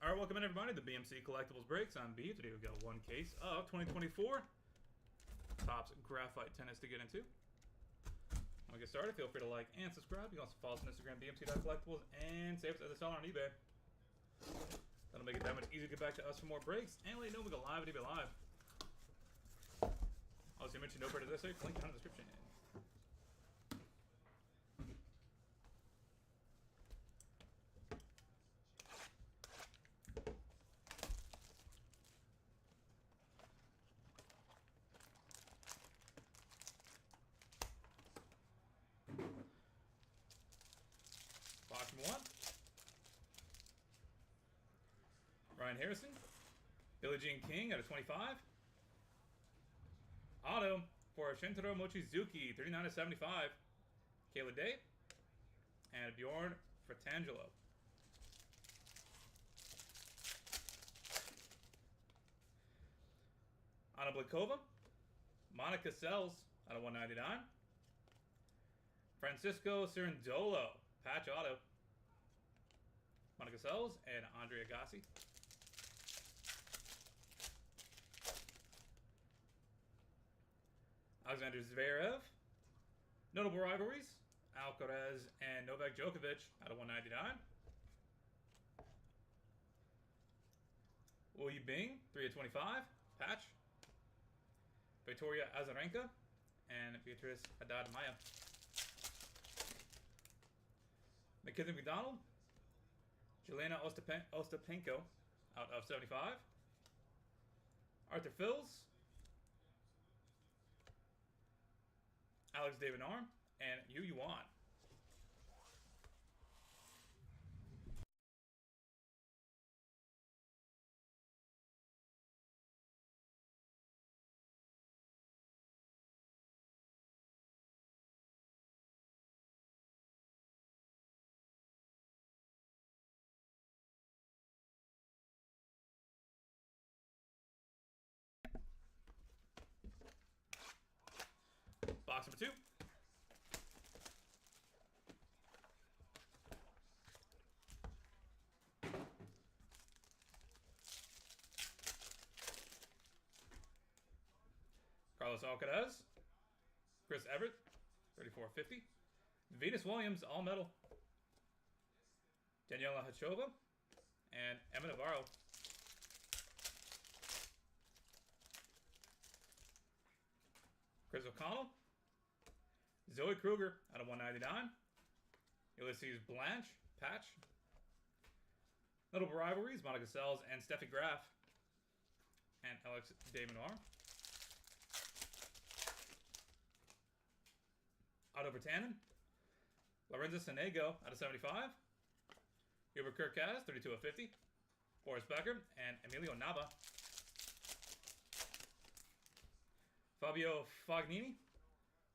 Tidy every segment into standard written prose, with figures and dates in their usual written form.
All right, welcome in everybody to the BMC Collectibles Breaks. I'm B. Today we've got one case of 2024 Topps Graphite tennis to get into. When we get started, feel free to like and subscribe. You can also follow us on Instagram, bmc.collectibles, and save us as a seller on eBay. That'll make it that much easier to get back to us for more breaks and let you know we go live at eBay Live. Also, mention no credit this link down in the description. Box number 1. Ryan Harrison. Billie Jean King out of 25. Auto for Shintaro Mochizuki, 39/75. Kayla Day. And Bjorn Fratangelo. Anna Blikova. Monica Sells out of 199. Francisco Cerundolo. Patch auto. Monica Sells and Andre Agassi. Alexander Zverev. Notable rivalries. Alcaraz and Novak Djokovic out of 199. Wu Bing, 3/25. Patch. Victoria Azarenka and Beatrice Haddad Maya. McKinley McDonald. Jelena Ostapenko out of 75. Arthur Phils. Alex David Arm and Yu Yuan. Box number 2. Carlos Alcaraz. Chris Everett, 34/50. Venus Williams, all metal. Daniela Hachova and Emma Navarro. Chris O'Connell. Zoe Kruger out of 199. Ulysses Blanche, patch. Notable rivalries, Monica Sells and Steffi Graf. And Alex Desmenoir. Otto Vertanen. Lorenzo Sonego out of 75. Hubert Kirkaz, 32/50. Boris Becker and Emilio Nava. Fabio Fognini.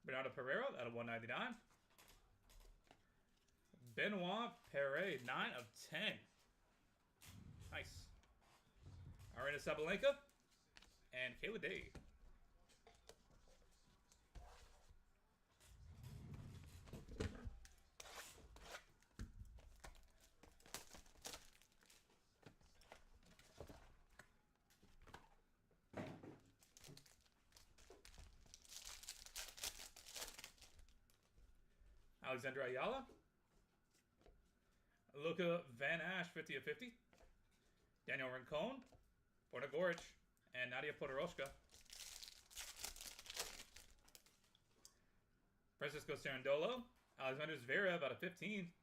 Bernardo Pereira out of 199. Benoit Paire, 9/10. Nice. Arena Sabalenka and Kayla Day. Alexandra Ayala. Luca Van Ash, 50/50. Daniel Rincon. Borna Goric. And Nadia Podoroshka. Francisco Cerundolo. Alexander Zverev out of 15.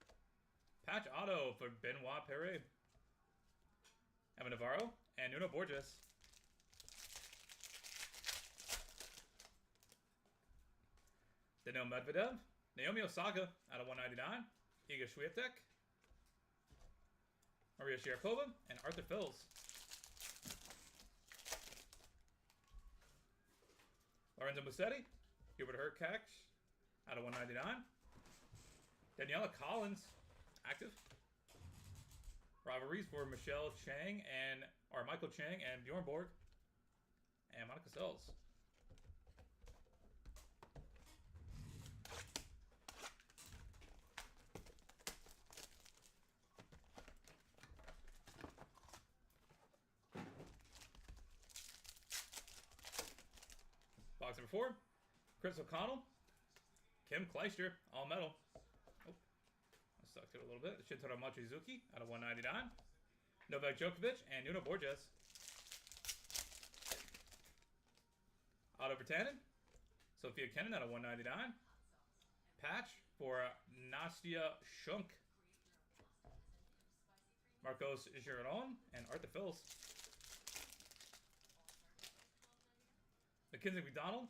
Patch auto for Benoit Paire. Emma Navarro. And Nuno Borges. Daniil Medvedev. Naomi Osaka out of 199. Iga Swiatek. Maria Sharapova and Arthur Phils. Lorenzo Musetti. Hubert Hurkacz out of 199. Daniela Collins, active. Rivalries for Michael Chang and Bjorn Borg. And Monica Sells. Box number 4. Chris O'Connell. Kim Kleister, all metal. Oh, I stuck to it a little bit. Shintaro Machizuki out of 199. Novak Djokovic and Nuno Borges. Auto Vertanen. Sophia Kenin out of 199. Patch for Nastia Shunk. Marcos Giron and Arthur Phils. Mackenzie McDonald.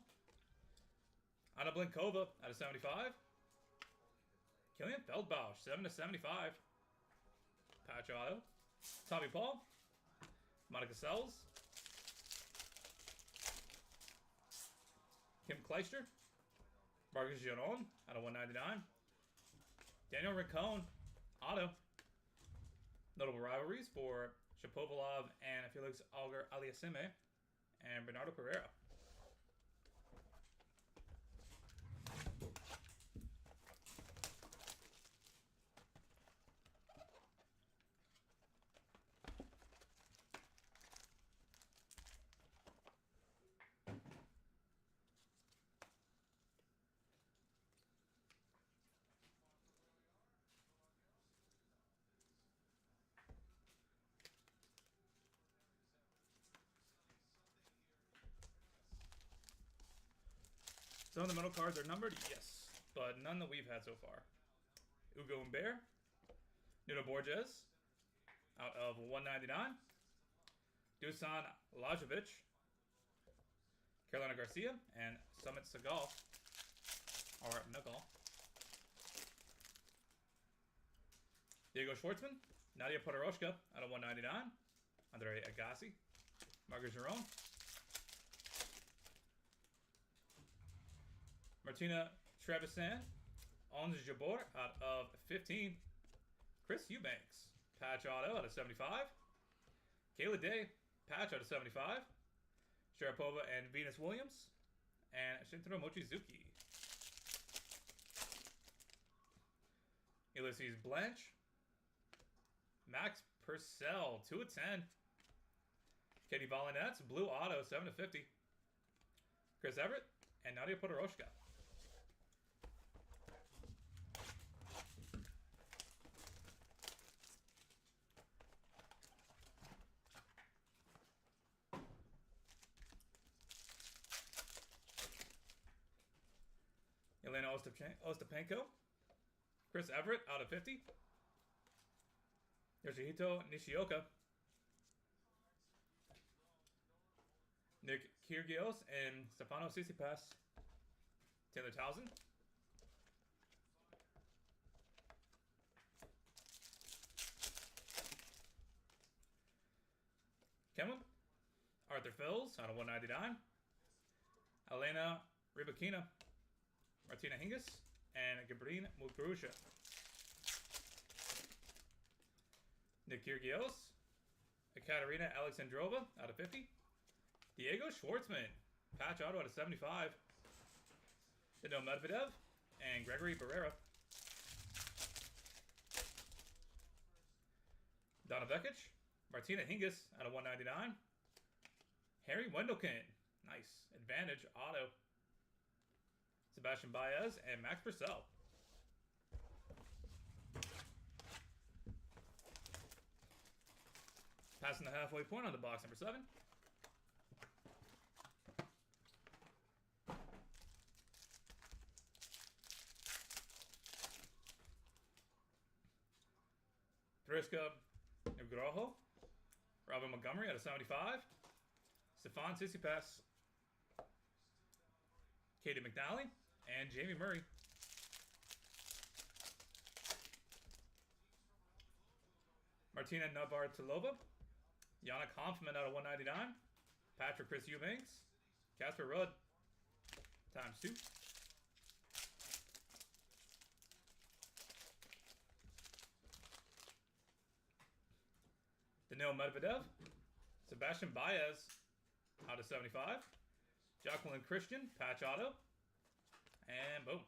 Anna Blinkova out of 75. Killian Feldbausch, 7/75. Patch auto. Tommy Paul. Monica Sells. Kim Kleister. Marcus Giron out of 199. Daniel Rincon. Auto. Notable rivalries for Shapovalov and Felix Auger Aliassime and Bernardo Pereira. Some of the metal cards are numbered, yes, but none that we've had so far. Ugo Umber, Nuno Borges, out of 199. Dusan Lajovic, Carolina Garcia, and Summit Segal, or Nagel. Diego Schwartzman, Nadia Podoroshka, out of 199. Andre Agassi, Margaret Giron. Martina Trevisan, Ons Jabor out of 15. Chris Eubanks, patch auto out of 75. Kayla Day, patch out of 75. Sharapova and Venus Williams. And Shintaro Mochizuki. Ulysses Blanche. Max Purcell, 2/10. Katie Volinets, blue auto, 7/50. Chris Everett and Nadia Podoroshka. Elena Ostapenko. Chris Everett out of 50. Yoshihito Nishioka. Nick Kyrgios and Stefano Tsitsipas. Taylor Townsend. Kemlin. Arthur Phils out of 199. Elena Rybakina. Martina Hingis and Gabrine Muguruza. Nick Kyrgios. Ekaterina Alexandrova out of 50. Diego Schwartzman. Patch auto out of 75. Daniil Medvedev and Gregory Barrera. Donna Vekic. Martina Hingis out of 199. Harry Wendelken. Nice. Advantage auto. Sebastian Baez and Max Purcell. Passing the halfway point on the box number 7. Thriska Nugroho. Robin Montgomery out of 75. Stefan Tsitsipas. Katie McNally and Jamie Murray. Martina Navratilova. Yana Kampfman out of 199. Patrick Chris Eubanks. Casper Rudd. ×2. Daniil Medvedev. Sebastian Baez out of 75. Jacqueline Christian, patch auto. And boom.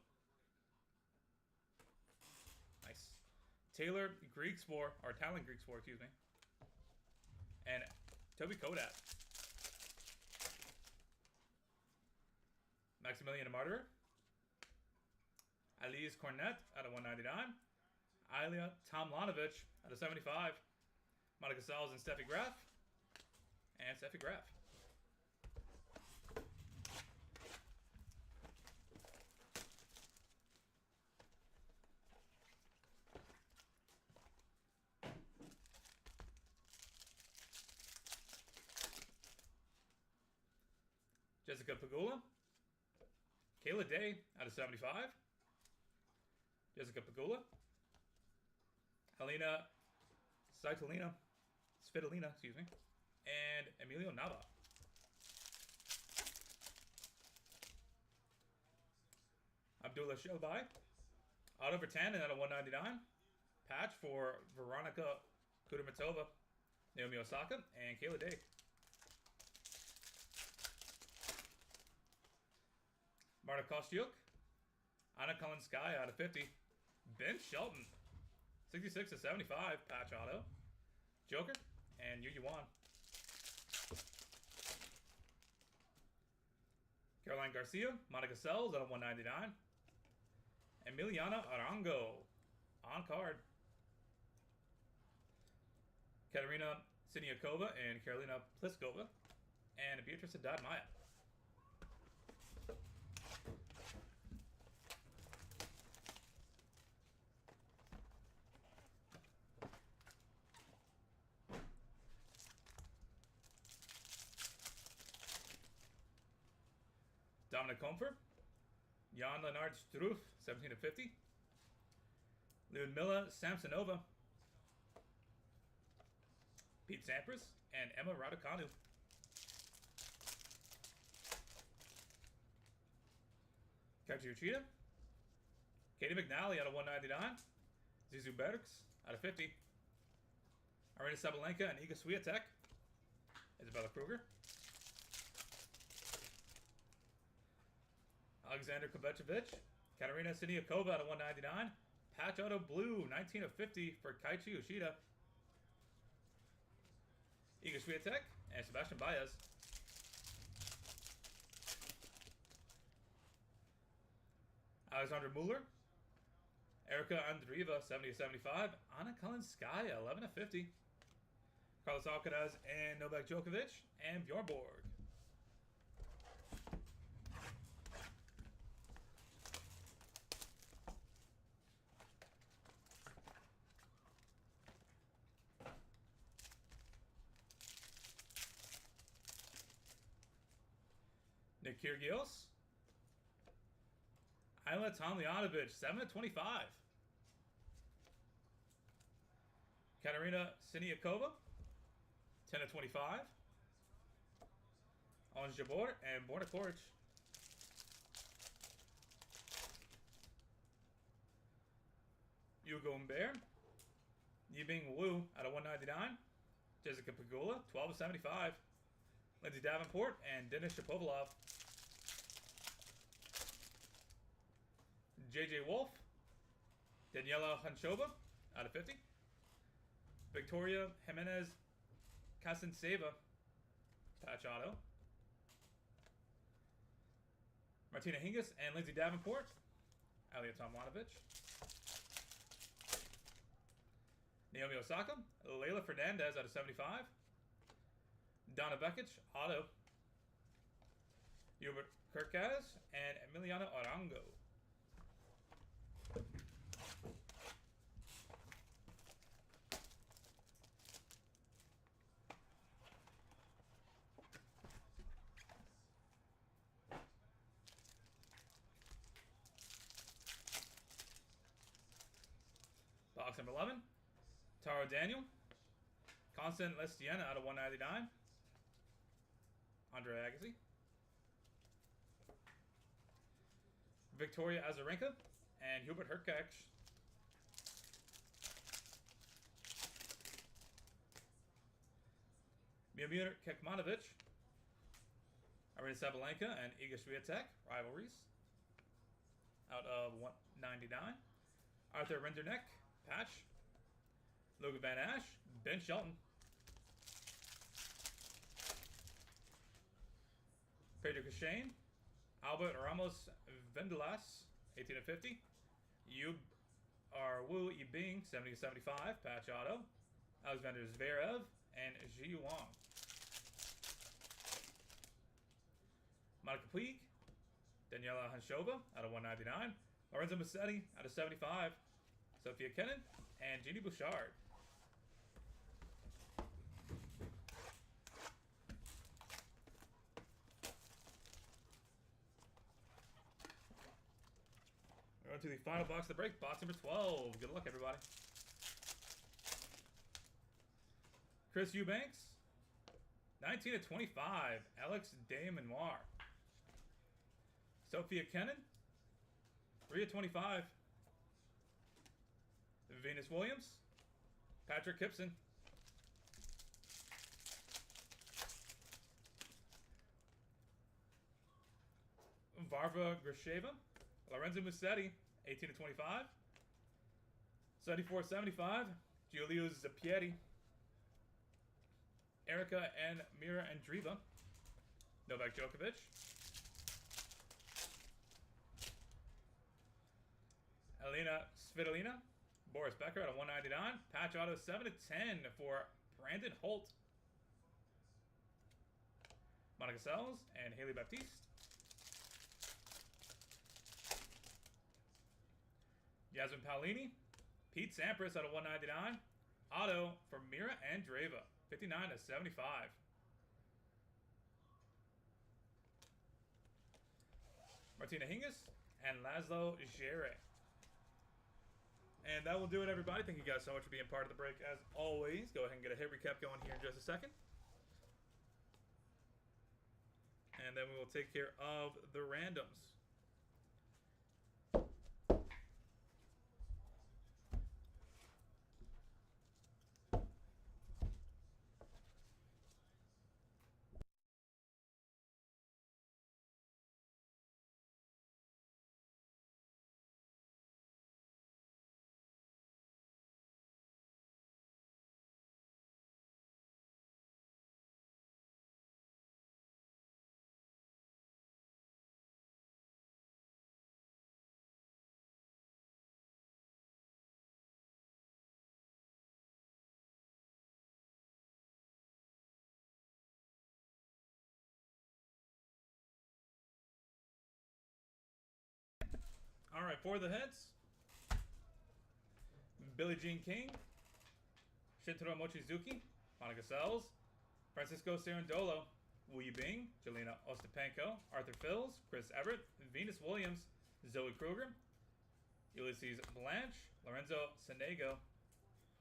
Nice. Taylor Greekspor, or Talon Greekspor, excuse me. And Toby Kodak. Maximilian Martyr. Elise Cornet out of 199. Ilya Tomlanovich out of 75. Monica Seles and Steffi Graf. And Steffi Graf. Jessica Pegula. Kayla Day out of 75. Jessica Pegula. Helena Svitolina, excuse me. And Emilio Nava. Abdullah Shobai. Auto for 10 and out of 199. Patch for Veronica Kudermatova, Naomi Osaka, and Kayla Day. Marta Kostyuk. Anna Kalinskaya out of 50. Ben Shelton. 66 to 75. Patch auto. Joker. And Yu Yuan. Caroline Garcia. Monica Seles out of 199. Emiliana Arango. On card. Katerina Siniakova and Karolina Pliskova. And Beatrice Haddad Maya. Dominic Comfer. Jan Leonard Struff, 17 to 50. Lyudmila Samsonova. Pete Sampras and Emma Raducanu. Kachi Uchida. Katie McNally out of 199. Zizu Bergs out of 50. Arina Sabalenka and Iga Swiatek. Isabella Kruger. Alexander Kovacevic. Katerina Siniakova out of 199. Patch auto blue, 19 of 50 for Kaichi Yoshida. Iga Swiatek and Sebastian Baez. Alexandra Mueller. Erica Andreeva, 70 of 75. Anna Kalinskaya, 11 of 50. Carlos Alcaraz and Novak Djokovic and Bjorn Borg. Nick Kyrgios. Isla Tomljanovic, 7 of 25. Katerina Siniakova, 10 of 25. Ons Jabeur and Borna Koric. Hugo Humbert. Yibing Wu out of 199. Jessica Pegula, 12 of 75. Lindsay Davenport and Denis Shapovalov. JJ Wolf. Daniela Hanchova out of 50. Victoria Jimenez Casanseva. Patch auto. Martina Hingis and Lindsay Davenport. Ilya Tomljanovic. Naomi Osaka. Leila Fernandez out of 75. Donna Bekic, auto. Hubert Kirkaz and Emiliana Arango. Box number 11. Taro Daniel. Constant Lestiana out of 199. Andre Agassi. Victoria Azarenka and Hubert Hurkacz. Miomir Kekmanovic. Arina Sabalenka and Iga Swiatek. Rivalries. Out of 199. Arthur Rinderneck. Patch. Logan Van Ash. Ben Shelton. Pedro Cachane Albert Ramos Vendelas, 18 of 50. Yu Wu Yibing, 70 of 75. Patch auto. Alexander Zverev and Ji Wang. Monica Puig, Daniela Hanshova out of 199. Lorenzo Musetti out of 75. Sophia Kenin and Jeannie Bouchard. We're on to the final box of the break, box number 12. Good luck, everybody. Chris Eubanks, 19 of 25. Alex Desmenoir. Sophia Kenin, 3 of 25. Venus Williams. Patrick Kipson. Varva Grisheva. Lorenzo Musetti, 18 of 25. 74-75. Giulio Zappieri. Erica and Mira Andreeva. Novak Djokovic. Elena Svitolina. Boris Becker out of 199. Patch auto 7 of 10 for Brandon Holt. Monica Seles and Haley Baptiste. Yasmin Paolini. Pete Sampras out of 199. Auto for Mira Andreeva. 59 of 75. Martina Hingis and Laszlo Jere. And that will do it, everybody. Thank you guys so much for being part of the break. As always, go ahead and get a hit recap going here in just a second. And then we will take care of the randoms. All right, for the heads, Billie Jean King, Shintaro Mochizuki, Monica Seles, Francisco Cerundolo, Wu Yibing, Jelena Ostapenko, Arthur Phils, Chris Everett, Venus Williams, Zoe Kruger, Ulysses Blanche, Lorenzo Sonego,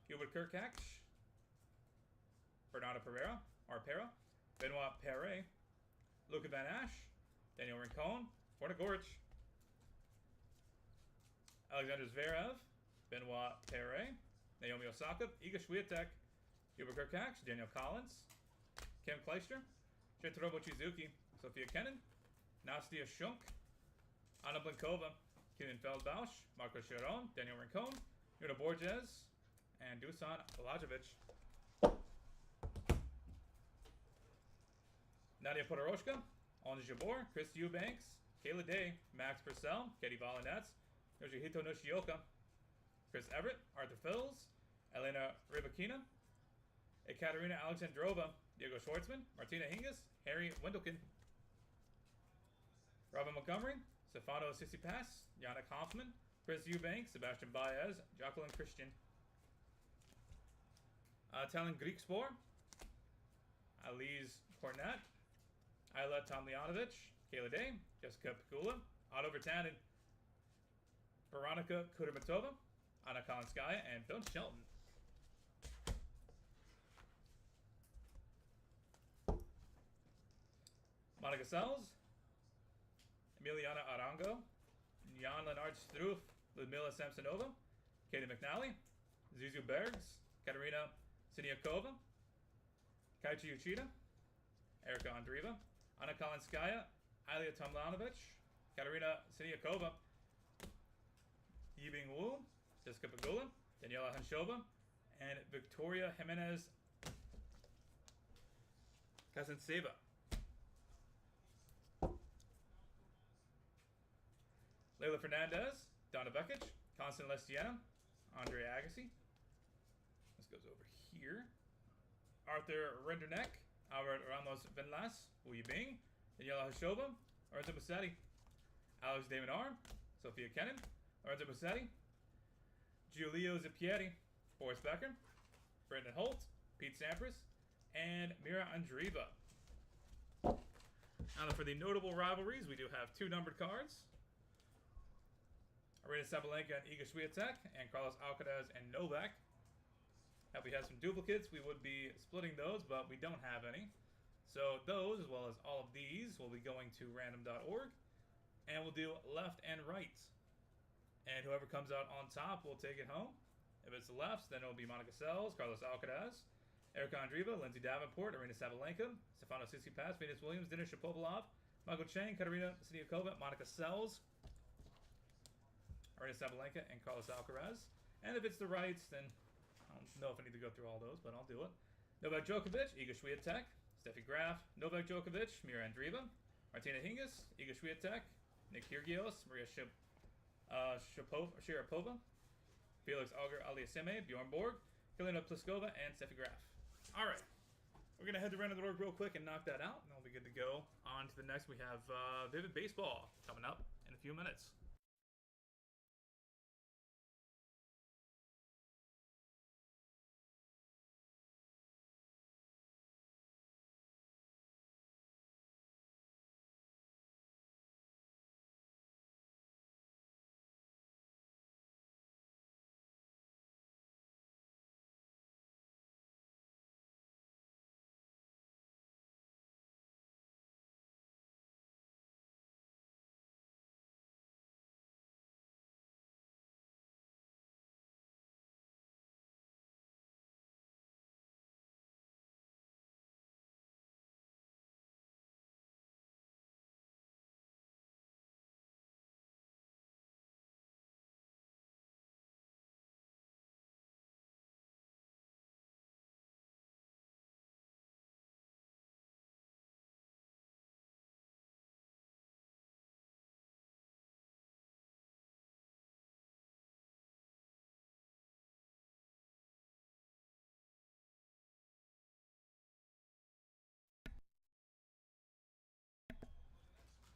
Hubert Kirkach, Bernardo Arpera, Benoit Perret, Luca Van Ash, Daniel Rincon, Borna Gorich, Alexander Zverev, Benoit Perret, Naomi Osaka, Iga Swiatek, Hubert Kirkach, Daniel Collins, Kim Kleister, Shintaro Mochizuki, Sophia Kenin, Nastia Schunk, Anna Blinkova, Kenan Feldbausch, Marco Chiron, Daniel Rincon, Nuno Borges, and Dusan Blažević. Nadia Podoroshka, Ange Jabor, Chris Eubanks, Kayla Day, Max Purcell, Katie Volinets, Yoshihito Nishioka, Chris Everett, Arthur Phils, Elena Rybakina, Ekaterina Alexandrova, Diego Schwartzman, Martina Hingis, Harry Wendelken, Robin Montgomery, Stefano Tsitsipas, Yannick Hoffman, Chris Eubanks, Sebastian Baez, Jacqueline Christian, Talon Griekspoor, Elise Cornett, Ayla Tomljanovic, Kayla Day, Jessica Pegula, Otto Vertanen, Veronica Kudermetova, Anna Kalinskaya, and Phil Shelton. Monica Seles, Emiliana Arango, Jan Lennart Struff, Ludmila Samsonova, Katie McNally, Zuzu Bergs, Katerina Siniakova, Kaichi Uchida, Erika Andreeva, Anna Kalinskaya, Ilya Tomljanovic, Katerina Siniakova, Yibing Wu, Jessica Pegula, Daniela Hanshova, and Victoria Jimenez Kasanseva. Layla Fernandez, Donna Vekic, Constant Lestiana, Andre Agassi. This goes over here. Arthur Renderneck, Albert Ramos Vinlas, Wu Yibing, Daniela Hashova, Lorenzo Musetti, Alex Daminar, Sophia Kennan, Lorenzo Musetti, Giulio Zippieri, Boris Becker, Brendan Holt, Pete Sampras, and Mira Andreeva. Now for the notable rivalries, we do have 2 numbered cards. Arena Sabalenka and Iga Swiatek, and Carlos Alcaraz and Novak. If we have some duplicates, we would be splitting those, but we don't have any. So those, as well as all of these, will be going to random.org. And we'll do left and right. And whoever comes out on top will take it home. If it's the lefts, then it'll be Monica Seles, Carlos Alcaraz, Erica Andreeva, Lindsay Davenport, Arena Sabalenka, Stefano Tsitsipas, Venus Williams, Denis Shapovalov, Michael Chang, Katerina Siniakova, Monica Seles, Arena Sabalenka, and Carlos Alcaraz. And if it's the rights, then I don't know if I need to go through all those, but I'll do it. Novak Djokovic, Iga Swiatek, Steffi Graf, Novak Djokovic, Mira Andreeva, Martina Hingis, Iga Swiatek, Nick Kyrgios, Maria Sharapova, Felix Auger-Aliassime, Bjorn Borg, Helena Pliskova, and Steffi Graf. Alright. We're going to head to random.org real quick and knock that out, and then we'll be good to go. On to the next, we have Vivid Baseball coming up in a few minutes.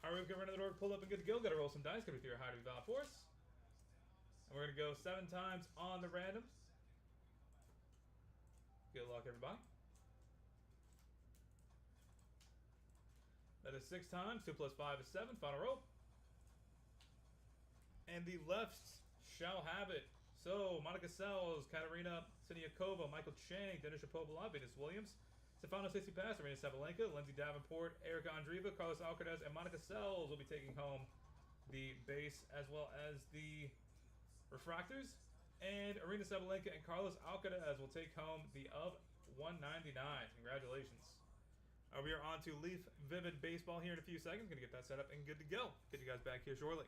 Alright, we've got random.org pulled up and good to go. Got to roll some dice. Got to be through a high to be valid for us. And we're going to go 7 times on the randoms. Good luck, everybody. That is 6 times. 2 plus 5 is 7. Final roll. And the lefts shall have it. So, Monica Seles, Katerina Siniakova, Michael Chang, Denis Shapovalov, Venus Williams, Stefano Tsitsipas, Arena Sabalenka, Lindsay Davenport, Erica Andreeva, Carlos Alcaraz, and Monica Seles will be taking home the base as well as the refractors. And Arena Sabalenka and Carlos Alcaraz will take home the of 199. Congratulations. We are on to Leaf Vivid Baseball here in a few seconds. Going to get that set up and good to go. Get you guys back here shortly.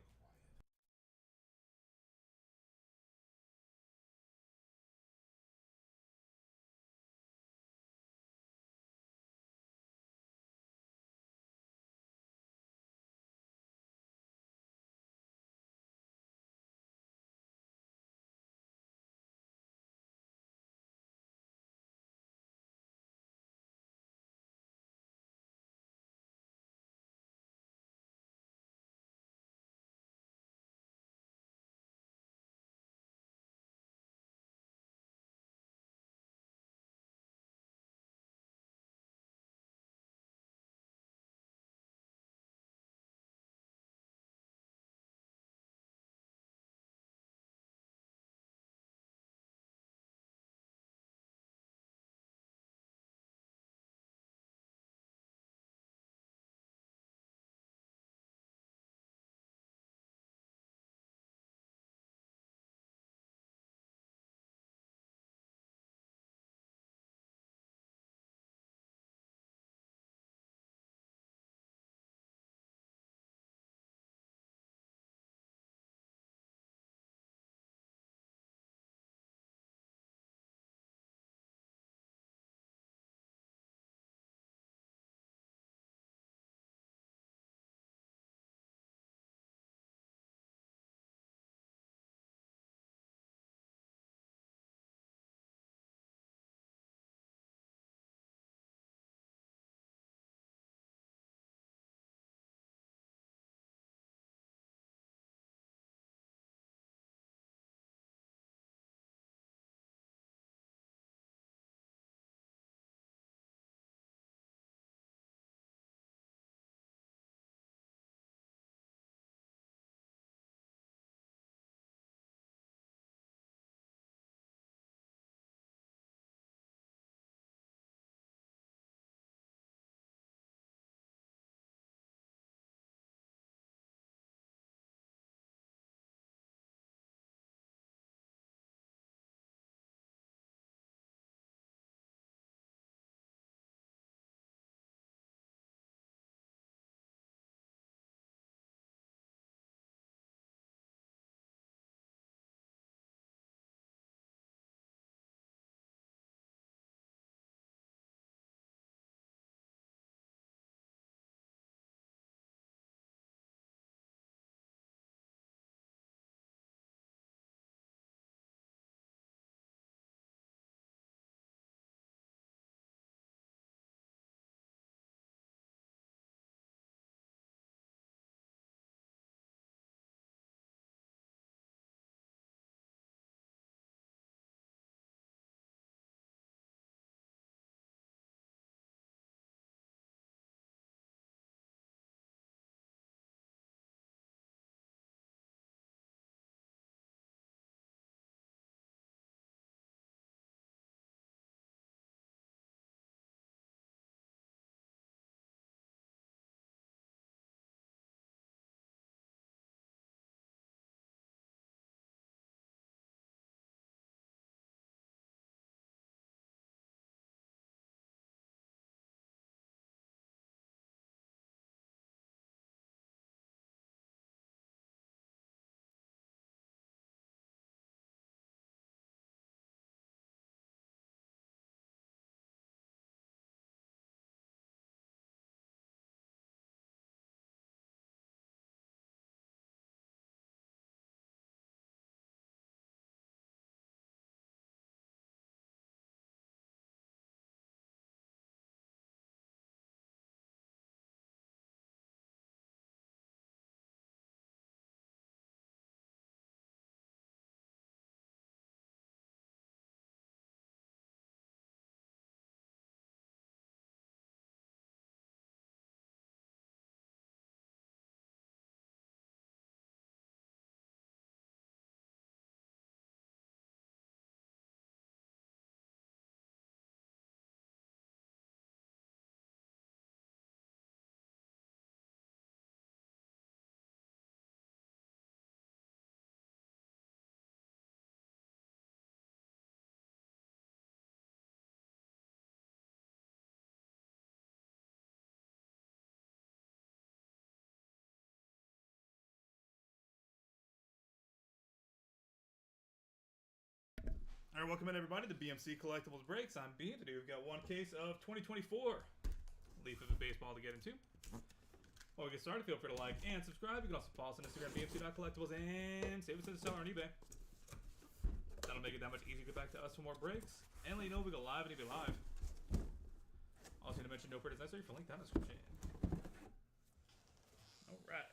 All right, welcome in everybody to BMC Collectibles Breaks. I'm B. Today we've got one case of 2024 Leaf of the Baseball to get into. While we get started, feel free to like and subscribe. You can also follow us on Instagram, bmc.collectibles, and save us to the seller on eBay. That'll make it that much easier to get back to us for more breaks. And let you know if we go live and if you're live. Also, need to mention no purchase necessary for link down in the description. All right.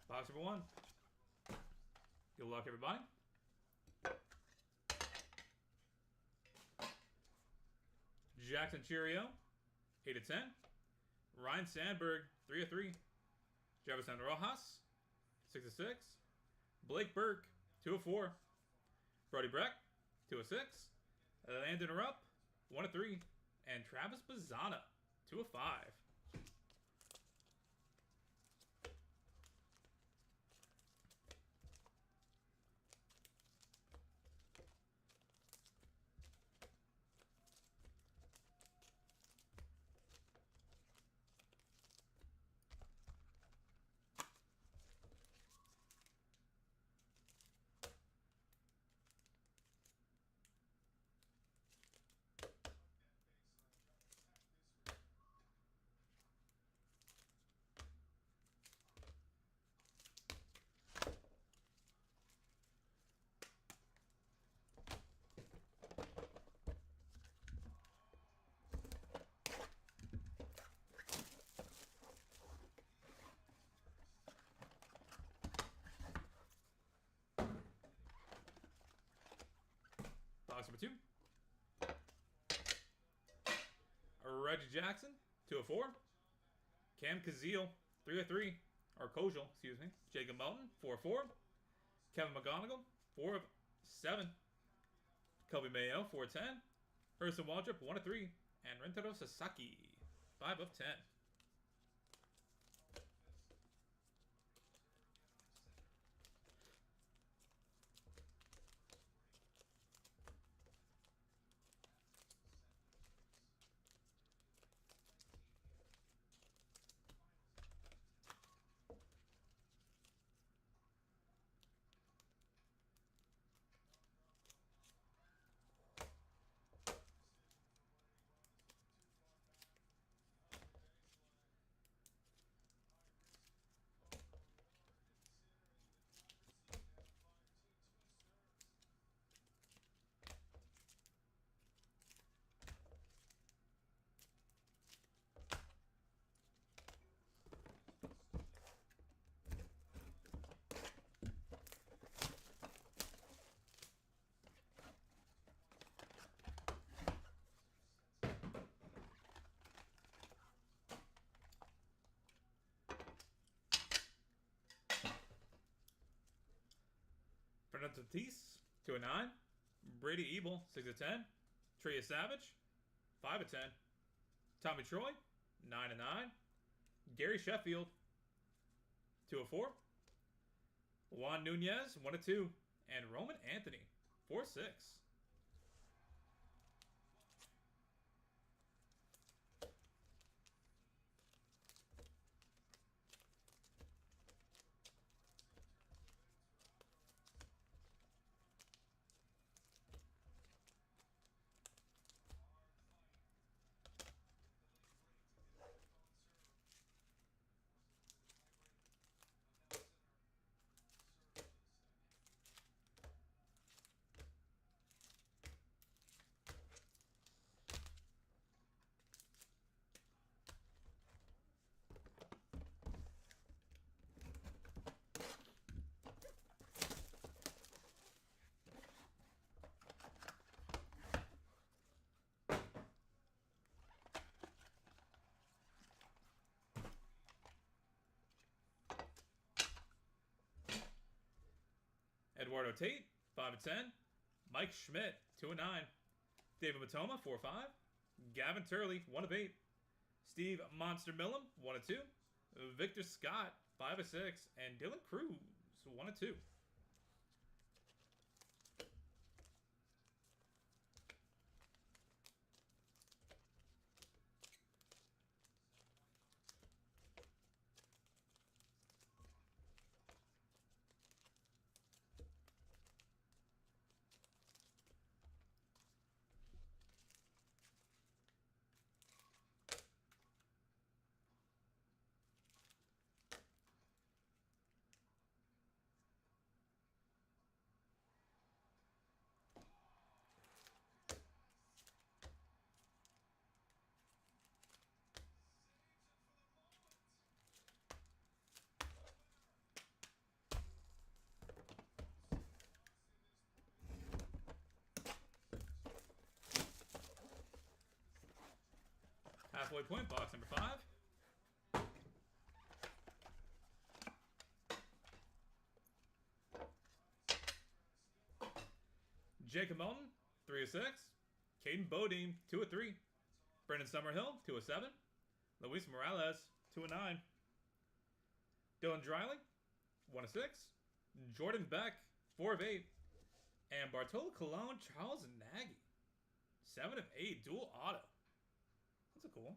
Box number 1. Good luck, everybody. Jackson Cheerio, 8 of 10. Ryan Sandberg, 3 of 3. Jefferson Rojas, 6 of 6. Blake Burke, 2 of 4. Brody Breck, 2 of 6. Landon Rupp, 1 of 3. And Travis Bazzana, 2 of 5. Box number 2. Reggie Jackson, 2 of 4. Cam Kazeel, 3 of 3. Or Kojal, excuse me. Jacob Melton, 4 of 4. Kevin McGonigal, 4 of 7. Kobe Mayo, 4 of 10. Urson Waldrop, 1 of 3. And Rentaro Sasaki, 5 of 10. Fernando Tatis, 2 of 9. Brady Ebel, 6 of 10. Trea Savage, 5 of 10. Tommy Troy, 9 of 9. Gary Sheffield, 2 of 4. Juan Nunez, 1 of 2. And Roman Anthony, 4 of 6. Eduardo Tate, 5 of 10. Mike Schmidt, 2 of 9. David Matoma, 4/5. Gavin Turley, 1/8. Steve Monster Millum, 1/2. Victor Scott, 5/6. And Dylan Cruz, 1/2. Halfway point, box number 5. Jacob Melton, 3/6. Caden Bodine, 2/3. Brendan Summerhill, 2/7. Luis Morales, 2/9. Dylan Dreiling, 1/6. Jordan Beck, 4/8. And Bartolo Colon, Charles Nagy, 7/8. Dual auto. That's a cool one.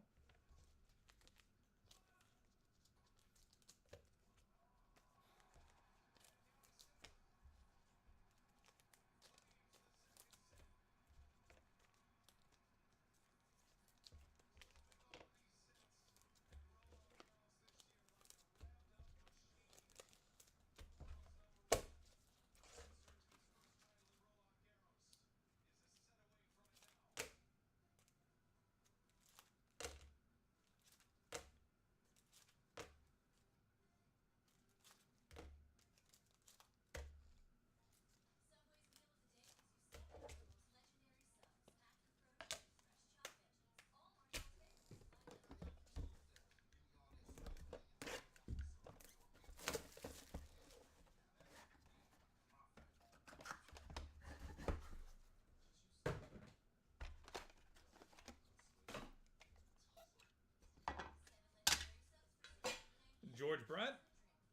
George Brett,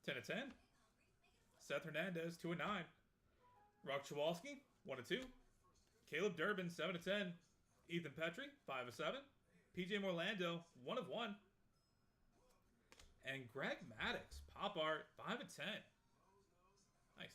10/10. Seth Hernandez, 2/9. Rock Chwalski, 1/2. Caleb Durbin, 7/10. Ethan Petrie, 5/7. PJ Morlando, 1/1. And Greg Maddux, pop art, 5/10. Nice.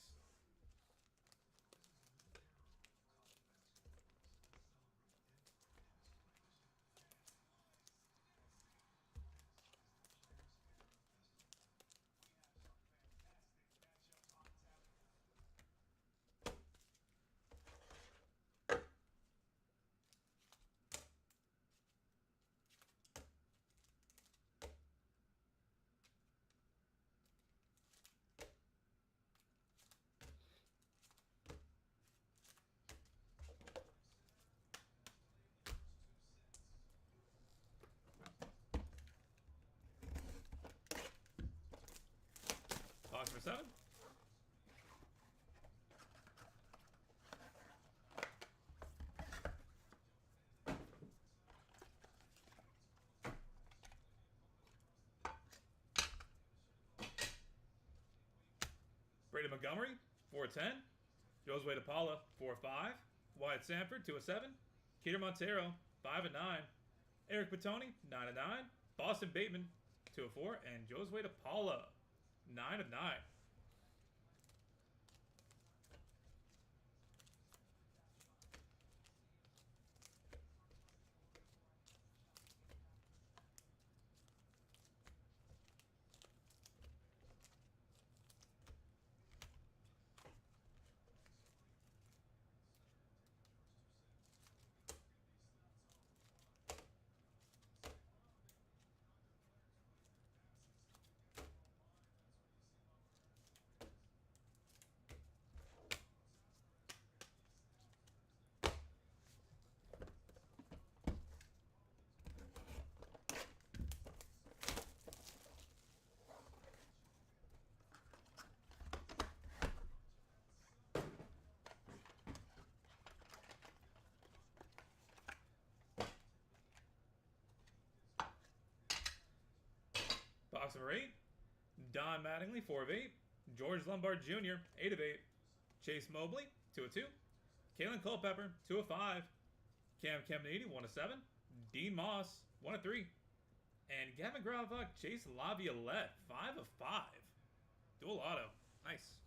Box number 7. Brady Montgomery, 4/10. Josue DePaula, 4/5. Wyatt Sanford, 2/7. Keter Montero, 5/9. Eric Petoni, 9/9. Boston Bateman, 2/4. And Josue DePaula, 9/9. Box number 8. Don Mattingly, 4 of 8. George Lombard Jr., 8 of 8. Chase Mobley, 2 of 2. Kalen Culpepper, 2 of 5. Cam Kemnady, 1 of 7. Dean Moss, 1 of 3. And Gavin Graphite, Chase Laviolette, 5 of 5. Dual auto. Nice.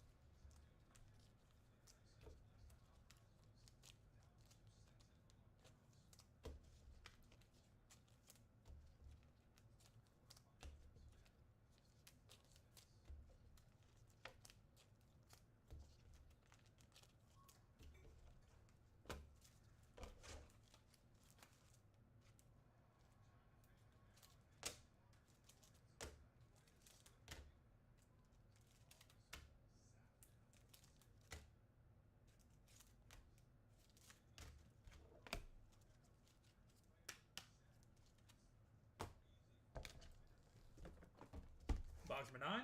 Box number 9.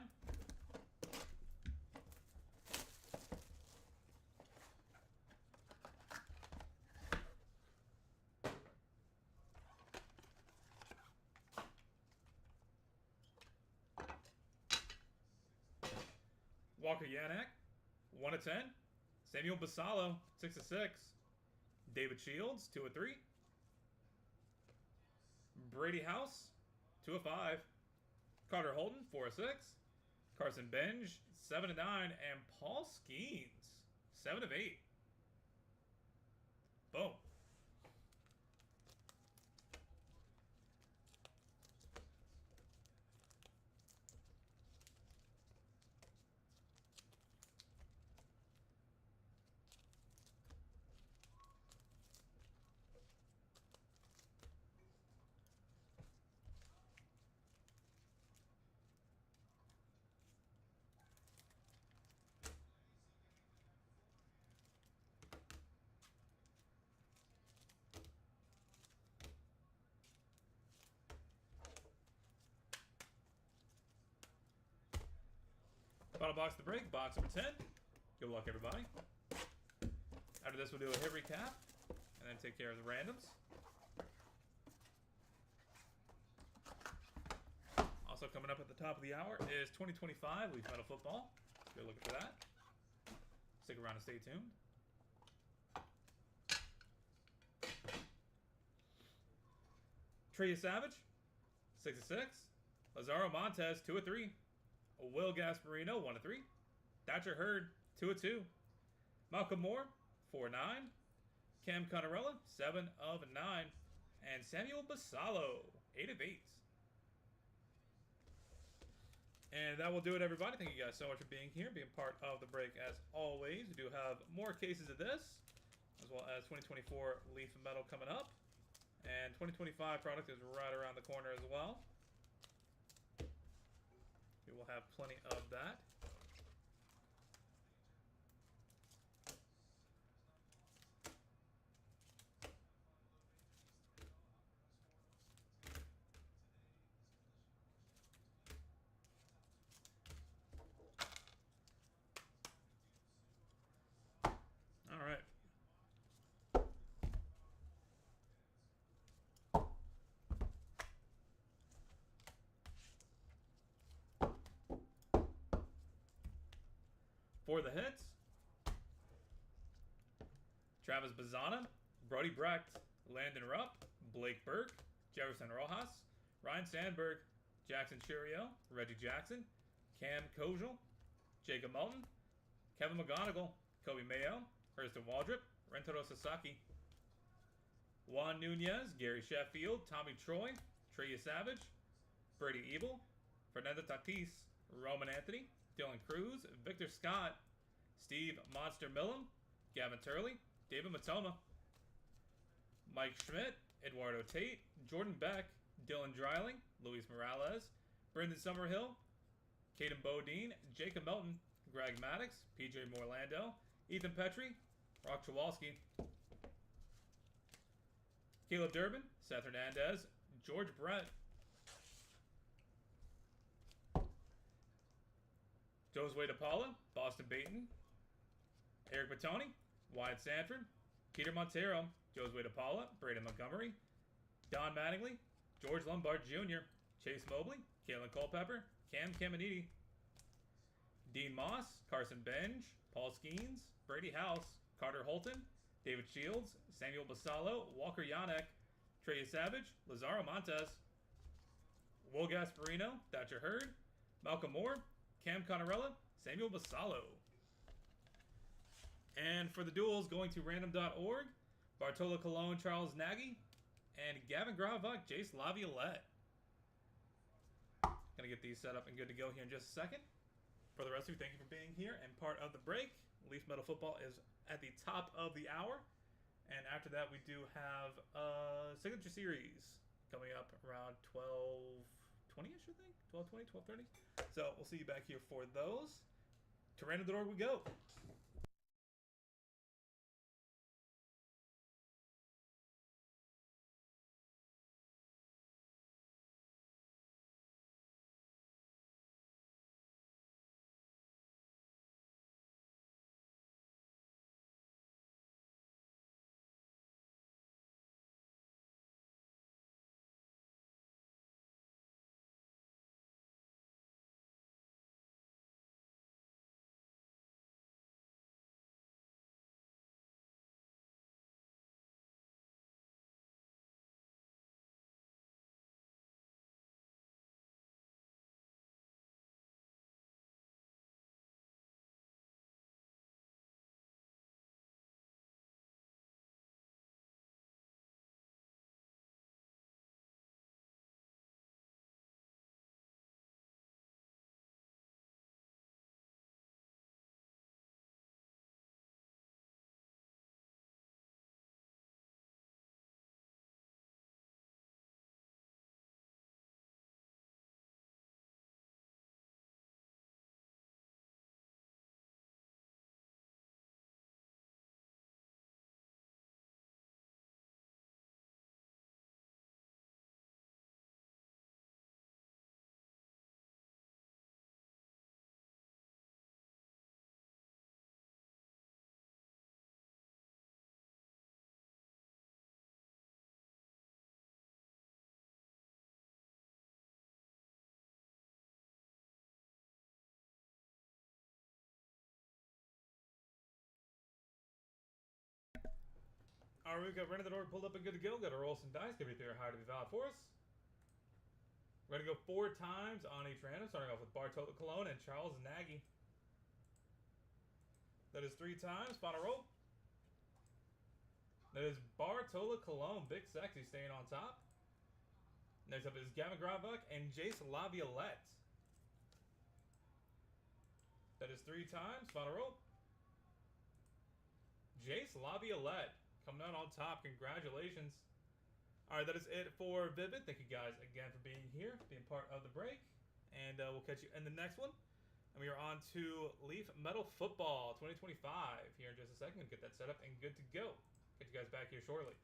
Walker Yanak, 1 of 10. Samuel Basallo, 6 of 6. David Shields, 2 of 3. Brady House, 2 of 5. Carter Holton, 4 of 6. Carson Benj, 7 of 9. And Paul Skeens, 7 of 8. Boom. Final box of the break, box number 10. Good luck, everybody. After this, we'll do a hit recap and then take care of the randoms. Also coming up at the top of the hour is 2025 Leaf Metal Football. Good looking for that. Stick around and stay tuned. Trey Savage, 6 of 6. Lazaro Montez, 2 of 3. Will Gasparino, 1 of 3. Thatcher Hurd, 2 of 2. Malcolm Moore, 4 of 9. Cam Conarella, 7 of 9. And Samuel Basallo, 8 of 8. And that will do it, everybody. Thank you guys so much for being here, being part of the break as always. We do have more cases of this, as well as 2024 Leaf Metal coming up. And 2025 product is right around the corner as well. We will have plenty of that. All right. For the hits, Travis Bazzana, Brody Brecht, Landon Rupp, Blake Burke, Jefferson Rojas, Ryan Sandberg, Jackson Churio, Reggie Jackson, Cam Kojal, Jacob Melton, Kevin McGonigal, Kobe Mayo, Hurston Waldrop, Rentaro Sasaki, Juan Nunez, Gary Sheffield, Tommy Troy, Trey Savage, Brady Ebel, Fernando Tatis, Roman Anthony, Dylan Cruz, Victor Scott, Steve Monster Millam, Gavin Turley, David Matoma, Mike Schmidt, Eduardo Tate, Jordan Beck, Dylan Dreiling, Luis Morales, Brendan Summerhill, Caden Bodine, Jacob Melton, Greg Maddox, PJ Morlando, Ethan Petrie, Rock Chowalski, Caleb Durbin, Seth Hernandez, George Brett, Josue DePaula, Boston Baton, Eric Batoni, Wyatt Sanford, Peter Montero, Josue DePaula, Braden Montgomery, Don Mattingly, George Lombard Jr., Chase Mobley, Kalen Culpepper, Cam Caminiti, Dean Moss, Carson Benj, Paul Skeens, Brady House, Carter Holton, David Shields, Samuel Basallo, Walker Yannick, Trey Savage, Lazaro Montes, Will Gasparino, Thatcher Hurd, Malcolm Moore, Cam Connorella, Samuel Basallo. And for the duels, going to random.org, Bartolo Colon, Charles Nagy, and Gavin Graphite, Jace Laviolette. Gonna get these set up and good to go here in just a second. For the rest of you, thank you for being here and part of the break. Leaf Metal Football is at the top of the hour. And after that, we do have a signature series coming up around 12:20-ish, I think? 12:20, 12:30. So we'll see you back here for those. To random.org we go. Alright, we've got random.org pulled up and good to go. Got to roll some dice. Give me a higher to be valid for us. We're going to go 4 times on each random, starting off with Bartolo Colon and Charles Nagy. That is 3 times. Final roll. That is Bartolo Colon, Big Sexy, staying on top. Next up is Gavin Graphite and Jace Laviolette. That is 3 times. Final roll. Jace Laviolette coming out on top. Congratulations. Alright, that is it for Vivid. Thank you guys again for being here, being part of the break. And we'll catch you in the next one. And we are on to Leaf Metal Football 2025 here in just a second. Get that set up and good to go. Get you guys back here shortly.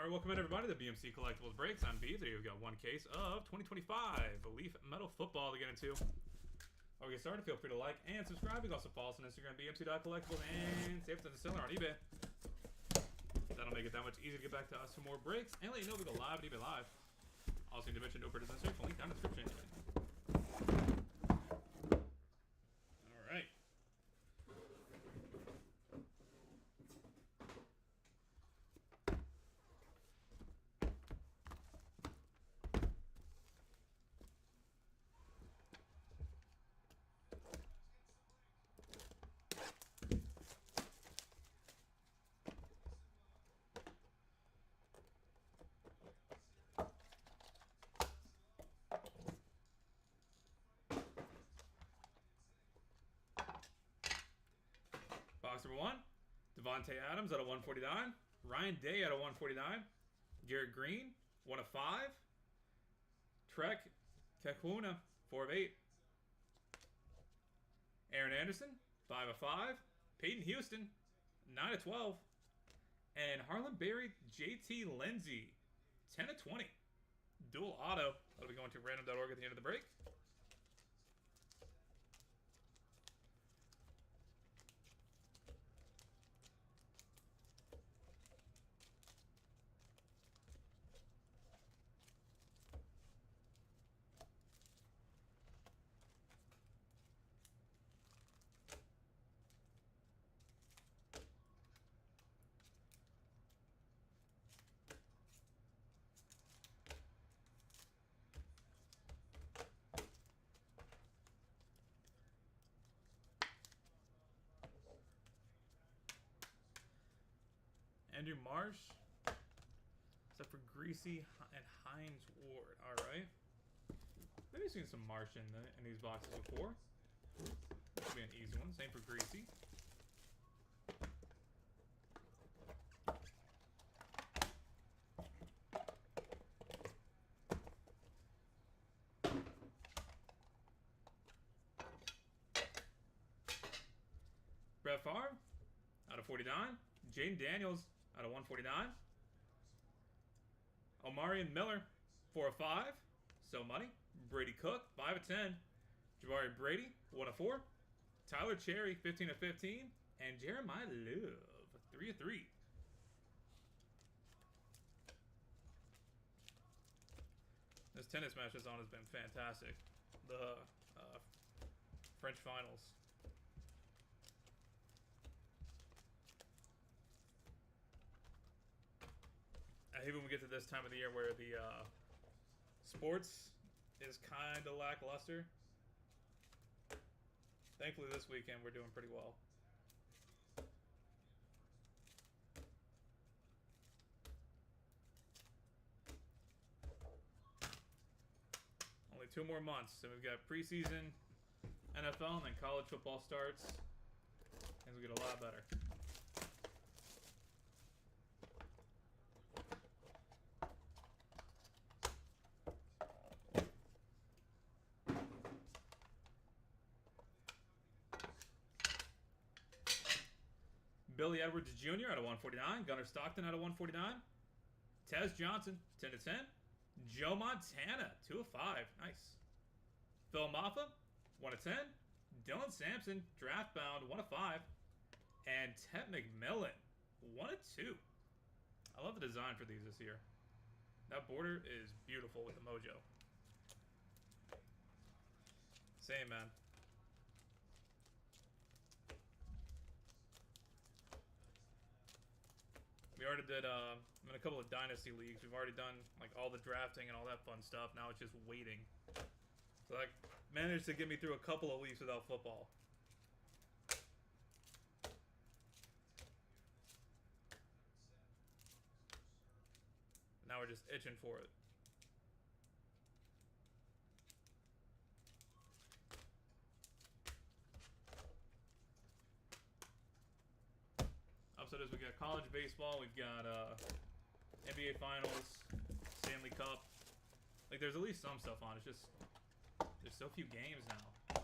Alright, welcome in everybody to BMC Collectibles Breaks. I'm B. Today we've got one case of 2025 Leaf Metal Football to get into. Before we get started, feel free to like and subscribe. You can also follow us on Instagram, bmc.collectibles, and save us on the seller on eBay. That'll make it that much easier to get back to us for more breaks and let you know we go live at eBay Live. Also need to mention no purchase necessary. Link down in the description. Alright. Box number 1, Devontae Adams out of 149. Ryan Day out of 149. Garrett Green, 1 of 5. Trek Kekuna, 4 of 8. Aaron Anderson, 5 of 5. Peyton Houston, 9 of 12. And Harlan Berry, JT Lindsay, 10 of 20. Dual auto. That'll be going to random.org at the end of the break. Andrew Marsh. Except for Greasy and Hines Ward. Alright. Maybe I've seen some Marsh in these boxes before. This will be an easy one. Same for Greasy. Brett Favre out of 49. Jaden Daniels out of 149. Omarion Miller, 4 of 5. So money. Brady Cook, 5 of 10. Jabari Brady, 1 of 4. Tyler Cherry, 15 of 15. And Jeremiah Love, 3 of 3. This tennis match that's on has been fantastic. The French finals. I hate when we get to this time of the year where the sports is kind of lackluster. Thankfully this weekend we're doing pretty well. Only 2 more months, so we've got preseason, NFL, and then college football starts. Things will get a lot better. Billy Edwards Jr. out of 149. Gunnar Stockton out of 149. Tez Johnson, 10 of 10. Joe Montana, 2 of 5. Nice. Phil Maffa, 1 of 10. Dylan Sampson, draft bound, 1 of 5. And Ted McMillan, 1 of 2. I love the design for these this year. That border is beautiful with the mojo. Same, man. We already did, I'm in a couple of Dynasty leagues. We've already done, like, all the drafting and all that fun stuff. Now it's just waiting. So I managed to get me through a couple of weeks without football. Now we're just itching for it. Upset is we got college baseball, we've got NBA Finals, Stanley Cup. Like, there's at least some stuff on. It's just there's so few games now.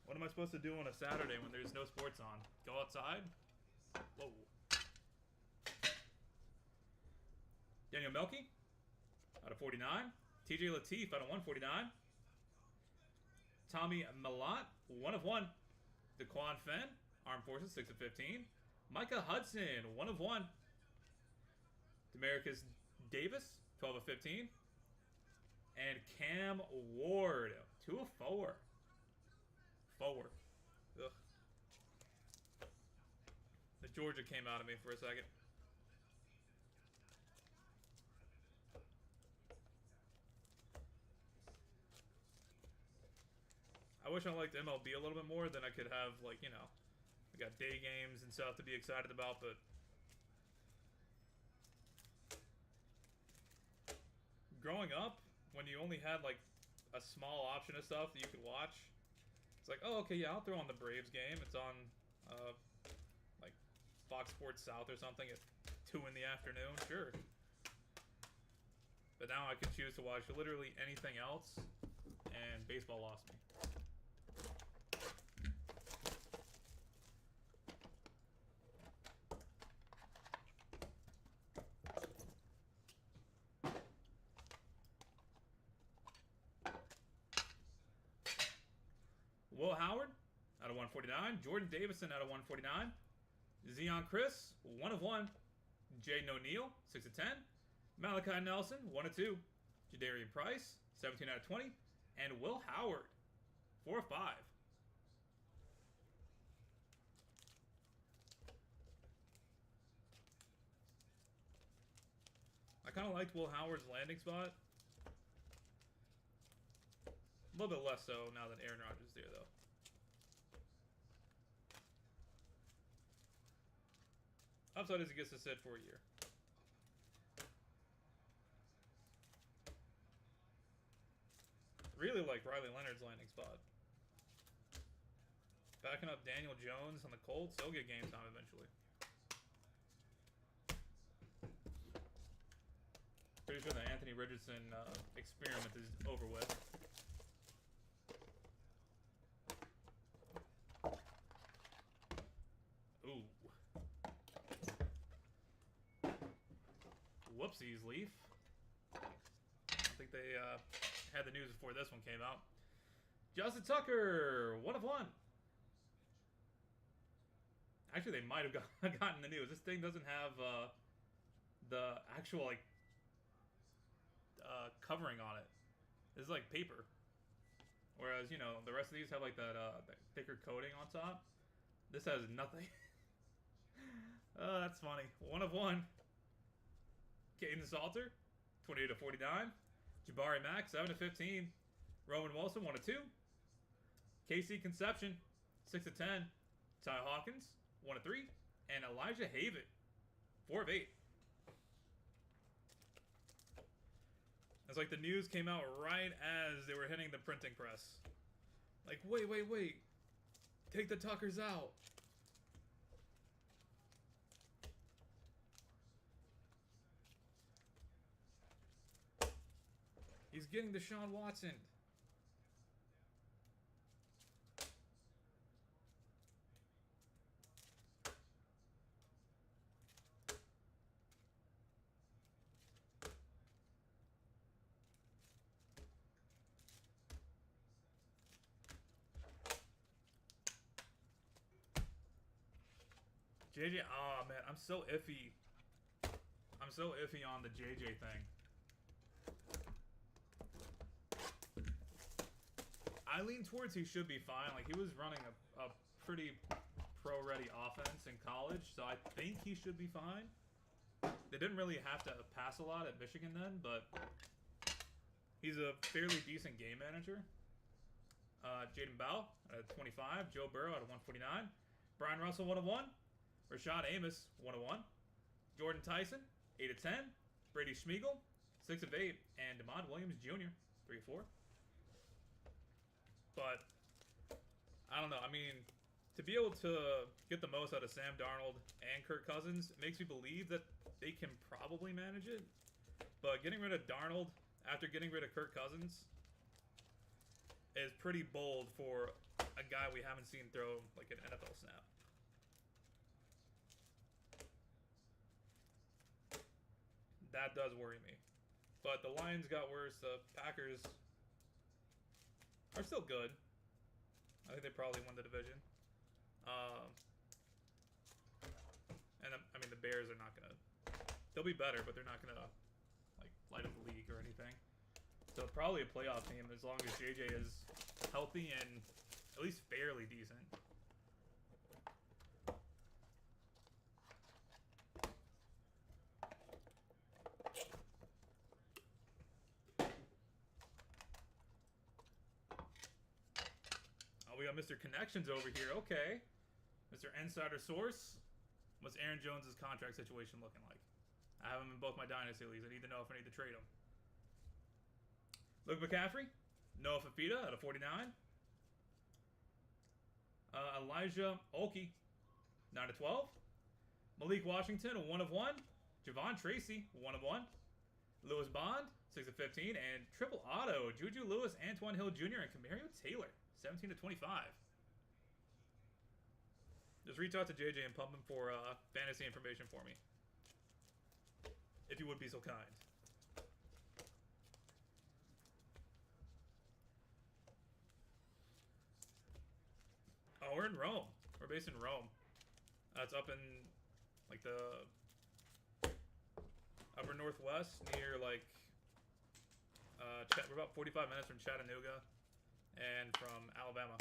What am I supposed to do on a Saturday when there's no sports on? Go outside? Whoa. Daniel Melky out of 49. TJ Lateef out of 149. Tommy Malott, 1 of 1. Daquan Fenn, Armed Forces, 6 of 15. Micah Hudson, 1 of 1. Demarcus Davis, 12 of 15. And Cam Ward, 2 of 4. Forward. Ugh. The Georgia came out of me for a second. I wish I liked MLB a little bit more, then I could have, like, you know, I got day games and stuff to be excited about, but growing up, when you only had, like, a small option of stuff that you could watch, it's like, oh, okay, yeah, I'll throw on the Braves game. It's on, like, Fox Sports South or something at 2 in the afternoon, sure. But now I can choose to watch literally anything else, and baseball lost me. Will Howard out of 149. Jordan Davison out of 149. Zion Chris, 1 of 1. Jaden O'Neal, 6 of 10. Malachi Nelson, 1 of 2. Jadarian Price, 17 out of 20. And Will Howard, 4 of 5. I kind of liked Will Howard's landing spot. A little bit less so now that Aaron Rodgers is there, though. Upside is he gets to sit for a year. Really like Riley Leonard's landing spot. Backing up Daniel Jones on the Colts, he'll get game time eventually. Pretty sure the Anthony Richardson experiment is over with. Ooh. Whoopsies, Leaf. I think they had the news before this one came out. Justin Tucker, 1 of 1. Actually, they might have gotten the news. This thing doesn't have the actual, like, covering on it. This is like paper. Whereas, you know, the rest of these have like that thicker coating on top. This has nothing. Oh, that's funny. 1 of 1. Caden Salter, 28 of 49. Jabari Mack, 7 of 15. Roman Wilson, 1 of 2. KC Conception, 6 of 10. Ty Hawkins, 1 of 3. And Elijah Haven, 4 of 8. It's like the news came out right as they were hitting the printing press. Like, wait. Take the Tuckers out. He's getting Deshaun Watson. JJ, oh man, I'm so iffy. I'm so iffy on the JJ thing. I lean towards he should be fine. Like, he was running a pretty pro-ready offense in college, so I think he should be fine. They didn't really have to pass a lot at Michigan then, but he's a fairly decent game manager. Jaden Bell at 25. Joe Burrow at 149. Brian Russell, 1 of 1. Rashad Amos, 1 of 1. Jordan Tyson, 8 of 10. Brady Schmeigel, 6 of 8. And DeMond Williams Jr., 3 of 4. But, I don't know. I mean, to be able to get the most out of Sam Darnold and Kirk Cousins makes me believe that they can probably manage it. But getting rid of Darnold after getting rid of Kirk Cousins is pretty bold for a guy we haven't seen throw like an NFL snap. That does worry me. But the Lions got worse. The Packers are still good. I think they probably won the division. And I mean, the Bears are not gonna. They'll be better, but they're not gonna like light up the league or anything. So probably a playoff team as long as JJ is healthy and at least fairly decent. Oh, we got Mr. Connections over here. Okay. Mr. Insider Source. What's Aaron Jones' contract situation looking like? I have him in both my Dynasty leagues. I need to know if I need to trade him. Luke McCaffrey. Noah Fafita out of 49. Elijah Olkey, 9 of 12. Malik Washington, 1 of 1. Javon Tracy, 1 of 1. Lewis Bond, 6 of 15. And triple auto, Juju Lewis, Antoine Hill Jr., and Camario Taylor, 17 to 25. Just reach out to JJ and pump him for fantasy information for me. If you would be so kind. Oh, we're in Rome. We're based in Rome. It's up in, like, the upper northwest near, like, we're about 45 minutes from Chattanooga and from Alabama.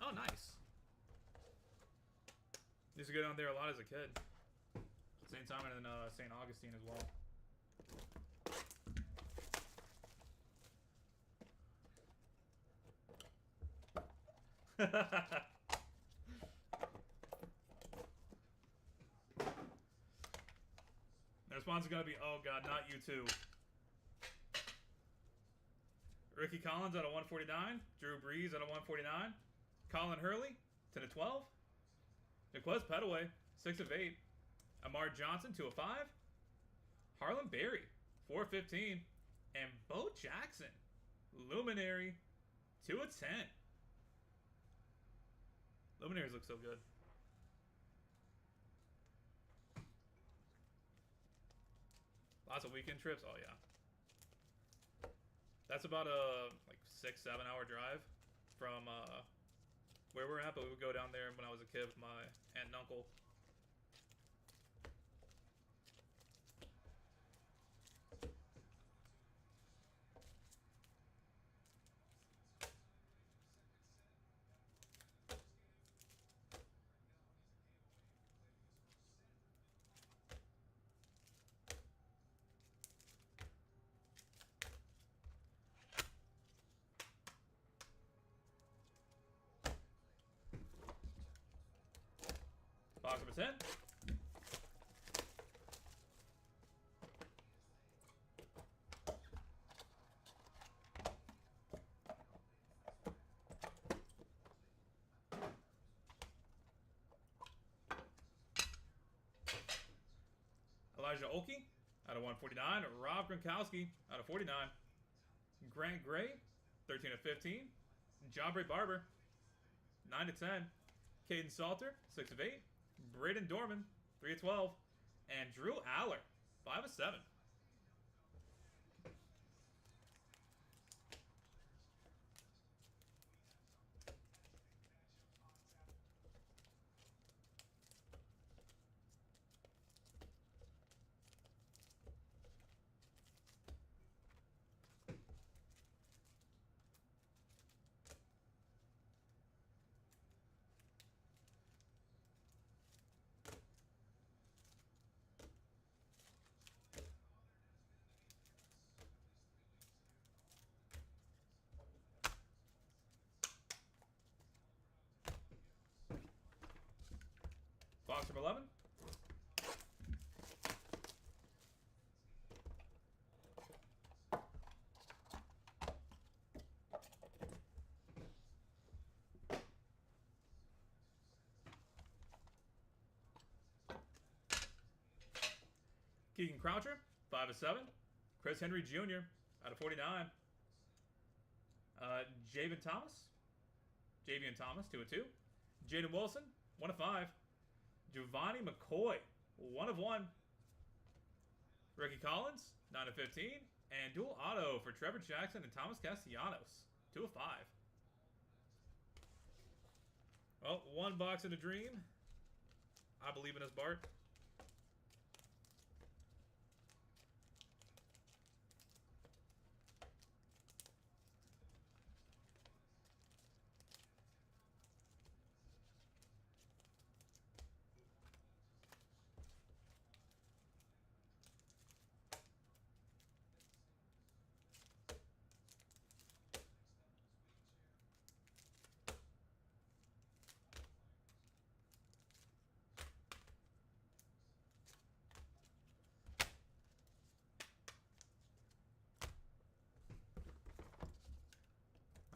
Oh, nice. Used to go down there a lot as a kid. St. Simon and St. Augustine as well. The response is going to be, oh god, not you too. Ricky Collins out of 149. Drew Brees out of 149. Colin Hurley, 10 of 12. Jaquez Petaway, 6 of 8. Amar Johnson, 2 of 5. Harlan Berry, 4 of 15. And Bo Jackson, Luminary, 2 of 10. Luminaries look so good. Lots of weekend trips. Oh, yeah. That's about a, like, 6-7 hour drive from, where we're at, but we would go down there when I was a kid with my aunt and uncle. Box number 10. Elijah Olkey out of 149. Rob Gronkowski out of 49. Grant Gray, 13 of 15. John Bray Barber, 9 of 10. Caden Salter, 6 of 8. Braden Dorman, 3 of 12. And Drew Aller, 5 of 7. Box number 11. Keegan Croucher, 5 of 7. Chris Henry Jr. out of 49. Javian Thomas, 2 of 2. Jaden Wilson, 1 of 5. Giovanni McCoy, 1 of 1. Ricky Collins, 9 of 15. And dual auto for Trevor Jackson and Thomas Castellanos, 2 of 5. Well, one box in a dream. I believe in us, Bart.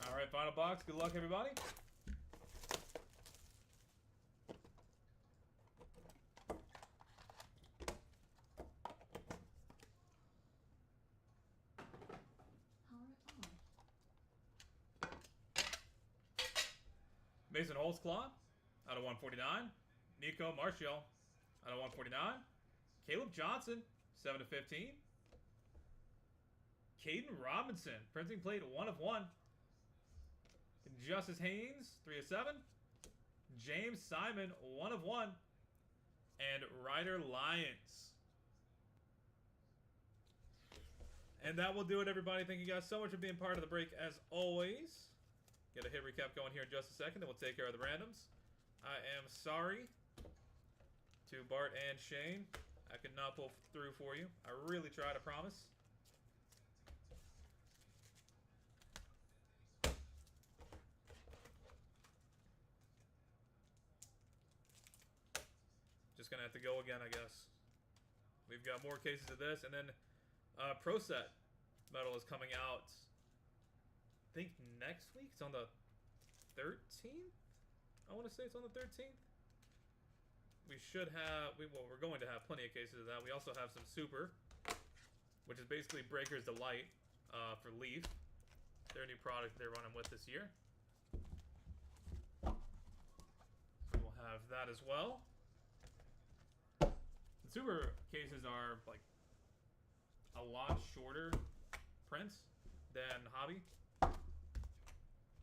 All right, final box. Good luck, everybody. Mason Holtzclaw out of 149. Nico Marshall out of 149. Caleb Johnson, 7 of 15. Caden Robinson, printing plate 1 of 1. Justice Haynes, 3 of 7. James Simon, 1 of 1. And Ryder Lyons. And that will do it, everybody. Thank you guys so much for being part of the break, as always. Get a hit recap going here in just a second, then we'll take care of the randoms. I am sorry to Bart and Shane. I could not pull through for you. I really tried, I promise. Just gonna have to go again, I guess. We've got more cases of this, and then Pro Set metal is coming out, I think next week. It's on the 13th. I want to say it's on the 13th. We should have, well, we're going to have plenty of cases of that. We also have some Super, which is basically Breaker's Delight for Leaf. Their new product they're running with this year. So we'll have that as well. The Super cases are like a lot shorter prints than Hobby.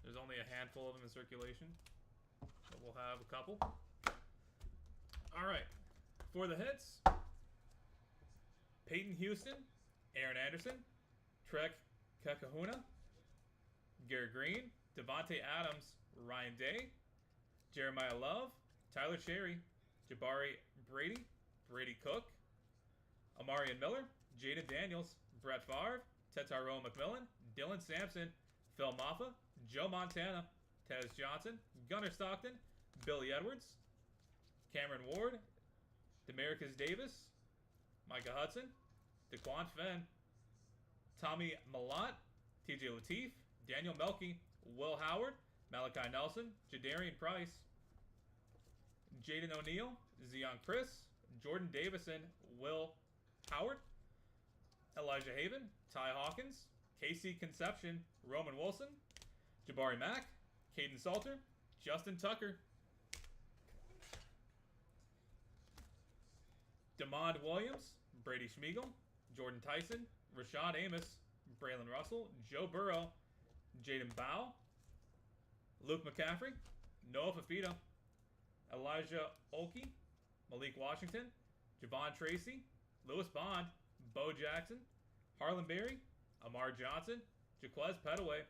There's only a handful of them in circulation, but we'll have a couple. All right, for the hits, Peyton Houston, Aaron Anderson, Trek Kakahuna, Garrett Green, Devontae Adams, Ryan Day, Jeremiah Love, Tyler Cherry, Jabari Brady, Brady Cook, Amarian Miller, Jaden Daniels, Brett Favre, Tetaro McMillan, Dylan Sampson, Phil Maffa, Joe Montana, Tez Johnson, Gunnar Stockton, Billy Edwards, Cameron Ward, Demarcus Davis, Micah Hudson, Daquan Fenn, Tommy Malott, TJ Lateef, Daniel Melky, Will Howard, Malachi Nelson, Jadarian Price, Jaden O'Neal, Zion Chris, Jordan Davison, Will Howard, Elijah Haven, Ty Hawkins, KC Conception, Roman Wilson, Jabari Mack, Caden Salter, Justin Tucker, Demond Williams, Brady Schmiegel, Jordan Tyson, Rashad Amos, Braylon Russell, Joe Burrow, Jaden Bow, Luke McCaffrey, Noah Fafita, Elijah Olkey, Malik Washington, Javon Tracy, Lewis Bond, Bo Jackson, Harlan Berry, Amar Johnson, Jaquez Petaway,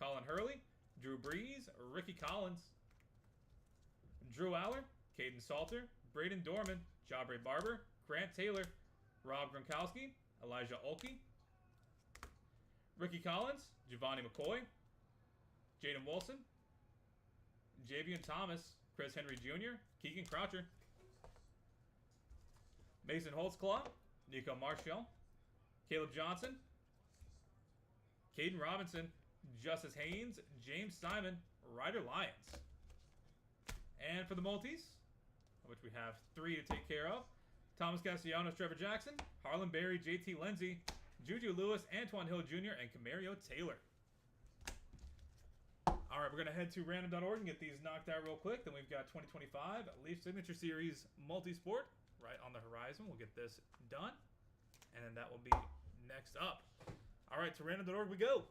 Colin Hurley, Drew Brees, Ricky Collins, Drew Aller, Caden Salter, Braden Dorman, Jabray Barber, Grant Taylor, Rob Gronkowski, Elijah Olkey, Ricky Collins, Giovanni McCoy, Jaden Wilson, Javian Thomas, Chris Henry Jr., Keegan Croucher, Mason Holtzclaw, Nico Marshall, Caleb Johnson, Caden Robinson, Justice Haynes, James Simon, Ryder Lyons. And for the multis, which we have 3 to take care of, Thomas Castellanos, Trevor Jackson, Harlan Berry, JT Lindsay, Juju Lewis, Antoine Hill Jr., and Camario Taylor. All right, we're going to head to random.org and get these knocked out real quick. Then we've got 2025 Leaf Signature Series Multisport right on the horizon. We'll get this done, and then that will be next up. All right, to random.org we go.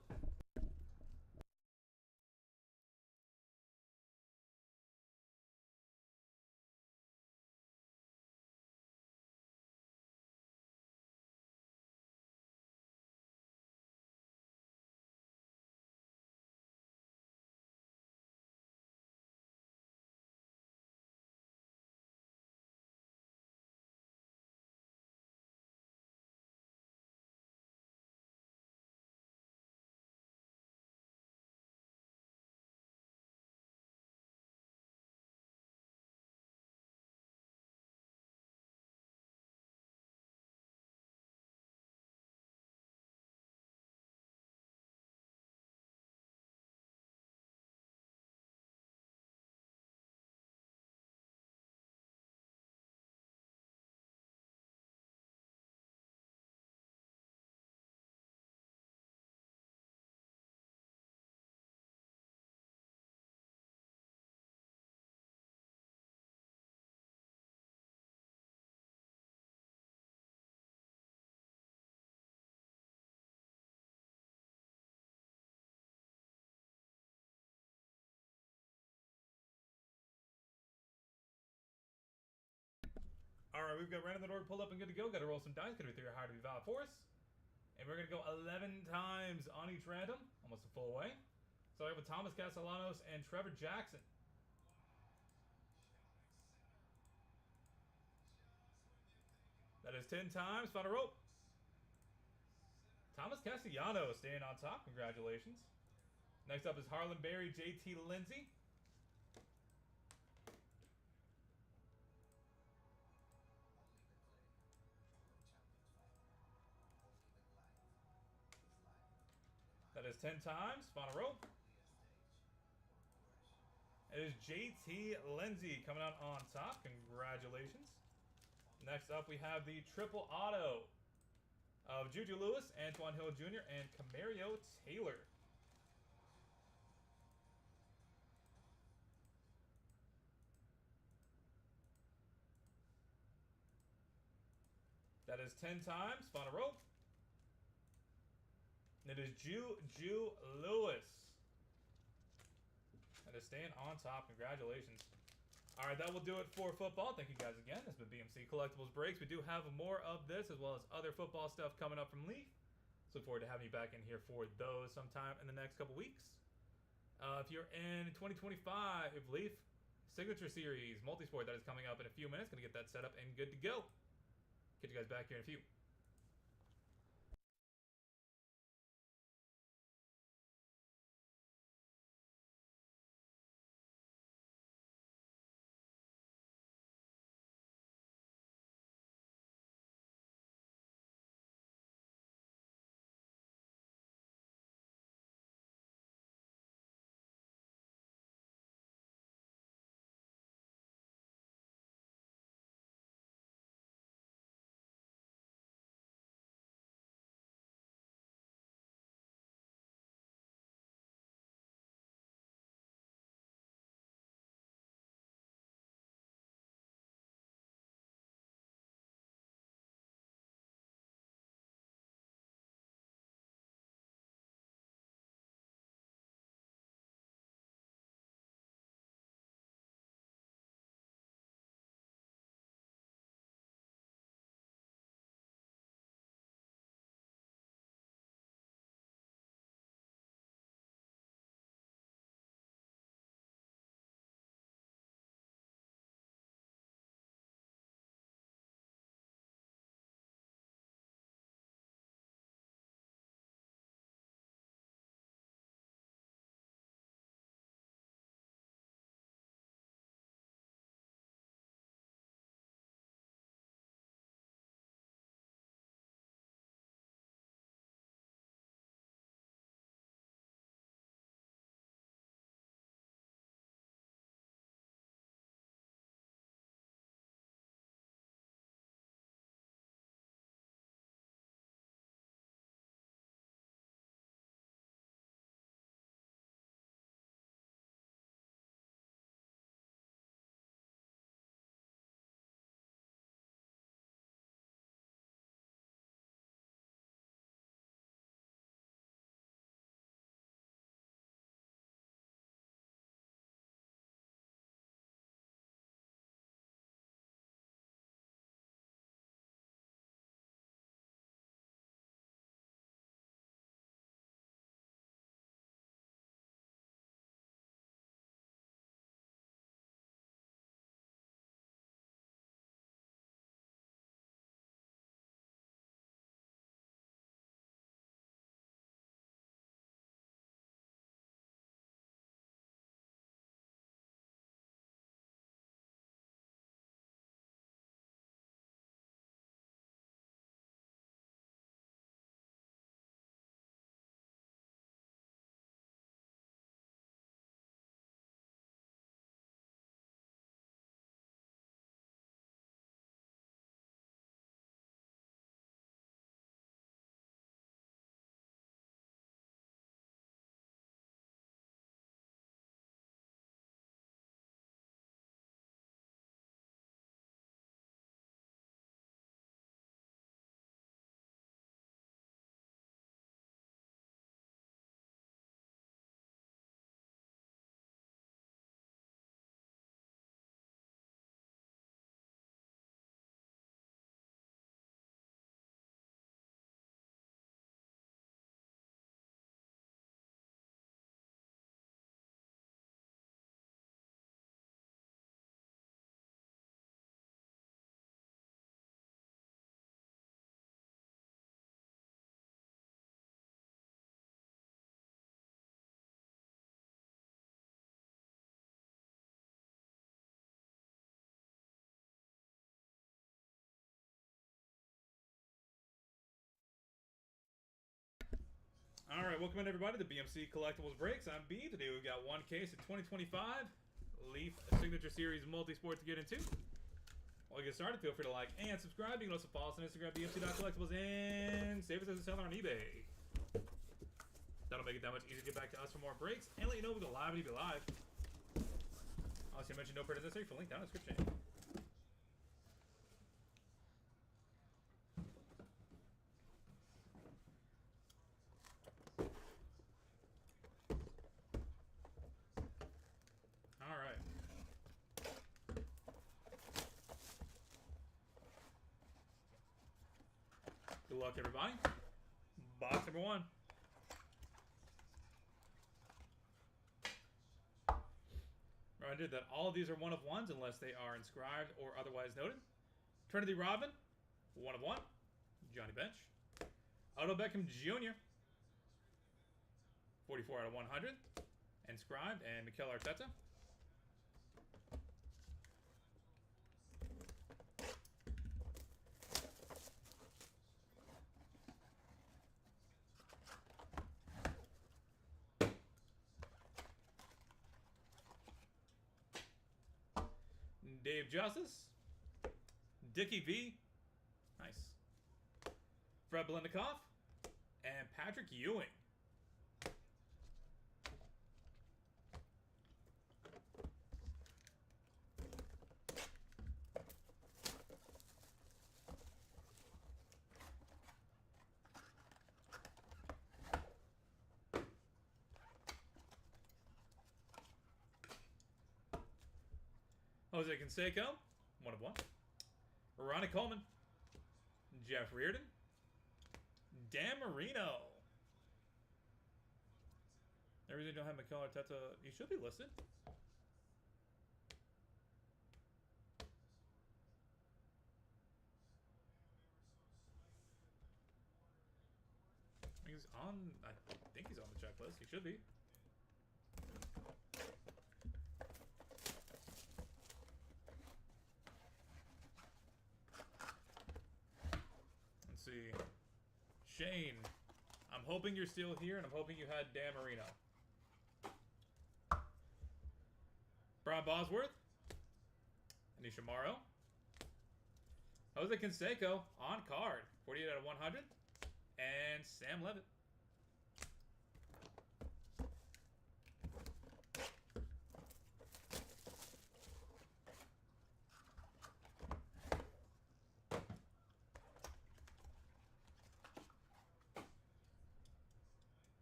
All right, we've got random.org pulled up and good to go. Got to roll some dice. Got to be 3 or higher to be valid for us. And we're going to go 11 times on each random, almost a full way. So I have with Thomas Castellanos and Trevor Jackson. That is 10 times. Final roll. Thomas Castellanos staying on top. Congratulations. Next up is Harlan Berry, JT Lindsay. That is 10 times. Final roll. It is JT Lindsay coming out on top. Congratulations. Next up, we have the triple auto of Juju Lewis, Antoine Hill Jr., and Camario Taylor. That is 10 times. Final roll. It is Juju Lewis. That is staying on top. Congratulations. All right, that will do it for football. Thank you guys again. This has been BMC Collectibles Breaks. We do have more of this as well as other football stuff coming up from Leaf. So look forward to having you back in here for those sometime in the next couple weeks. If you're in 2025 Leaf Signature Series Multisport, that is coming up in a few minutes. Going to get that set up and good to go. Get you guys back here in a few. All right, welcome in everybody to BMC Collectibles Breaks. I'm B. Today we've got one case of 2025 Leaf Signature Series Multisport to get into. While we get started, feel free to like and subscribe. You can also follow us on Instagram, bmc.collectibles, and save us as a seller on eBay. That'll make it that much easier to get back to us for more breaks and let you know we go live and be live. Also, mention no printer necessary for link down in the description. All right. Good luck, everybody. Box number 1. Reminder that all of these are 1 of 1s unless they are inscribed or otherwise noted. Trinity Robin, 1 of 1. Johnny Bench. Odell Beckham Jr., 44 out of 100. Inscribed. And Mikel Arteta. Dave Justice, Dickie V, nice, Fred Blendikoff, and Patrick Ewing. Jose Canseco, 1 of 1. Ronnie Coleman. Jeff Reardon. Dan Marino. I really don't have Mikel Arteta. He should be listed. He's on. I think he's on the checklist. He should be. See, Shane, I'm hoping you're still here, and I'm hoping you had Dan Marino. Brian Bosworth, Anisha Morrow, Jose Canseco on card, 48 out of 100, and Sam Levitt.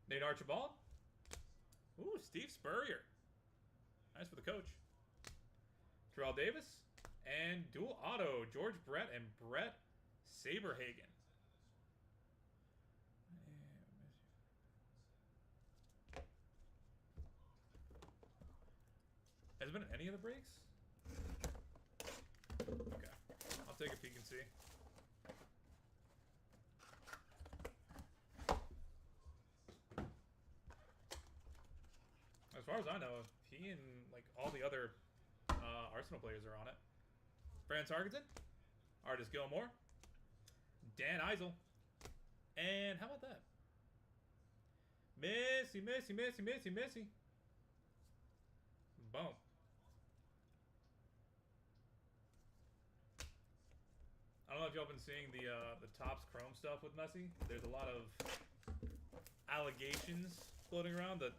Nate Archibald. Ooh, Steve Spurrier. Nice for the coach. Terrell Davis. And dual auto, George Brett and Brett Saberhagen. Has it been in any of the breaks? Okay. I'll take a peek and see. As far as I know, he and like all the other Arsenal players are on it. Franz Harkington, Artis Gilmore, Dan Eisel, and how about that? Messi. Boom. I don't know if y'all been seeing the Topps Chrome stuff with Messi. There's a lot of allegations floating around that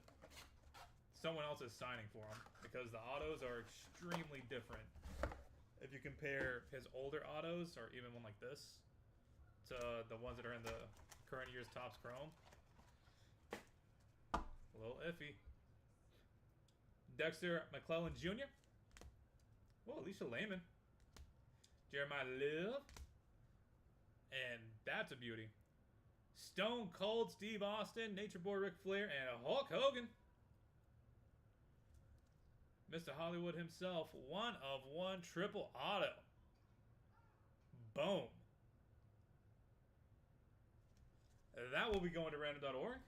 someone else is signing for him because the autos are extremely different. If you compare his older autos, or even one like this, to the ones that are in the current year's Topps Chrome, a little iffy. Dexter McClellan Jr. Whoa, Alicia Lehman. Jeremiah Love. And that's a beauty. Stone Cold Steve Austin, Nature Boy Ric Flair, and Hulk Hogan. Mr. Hollywood himself, 1 of 1 triple auto. Boom. That will be going to random.org.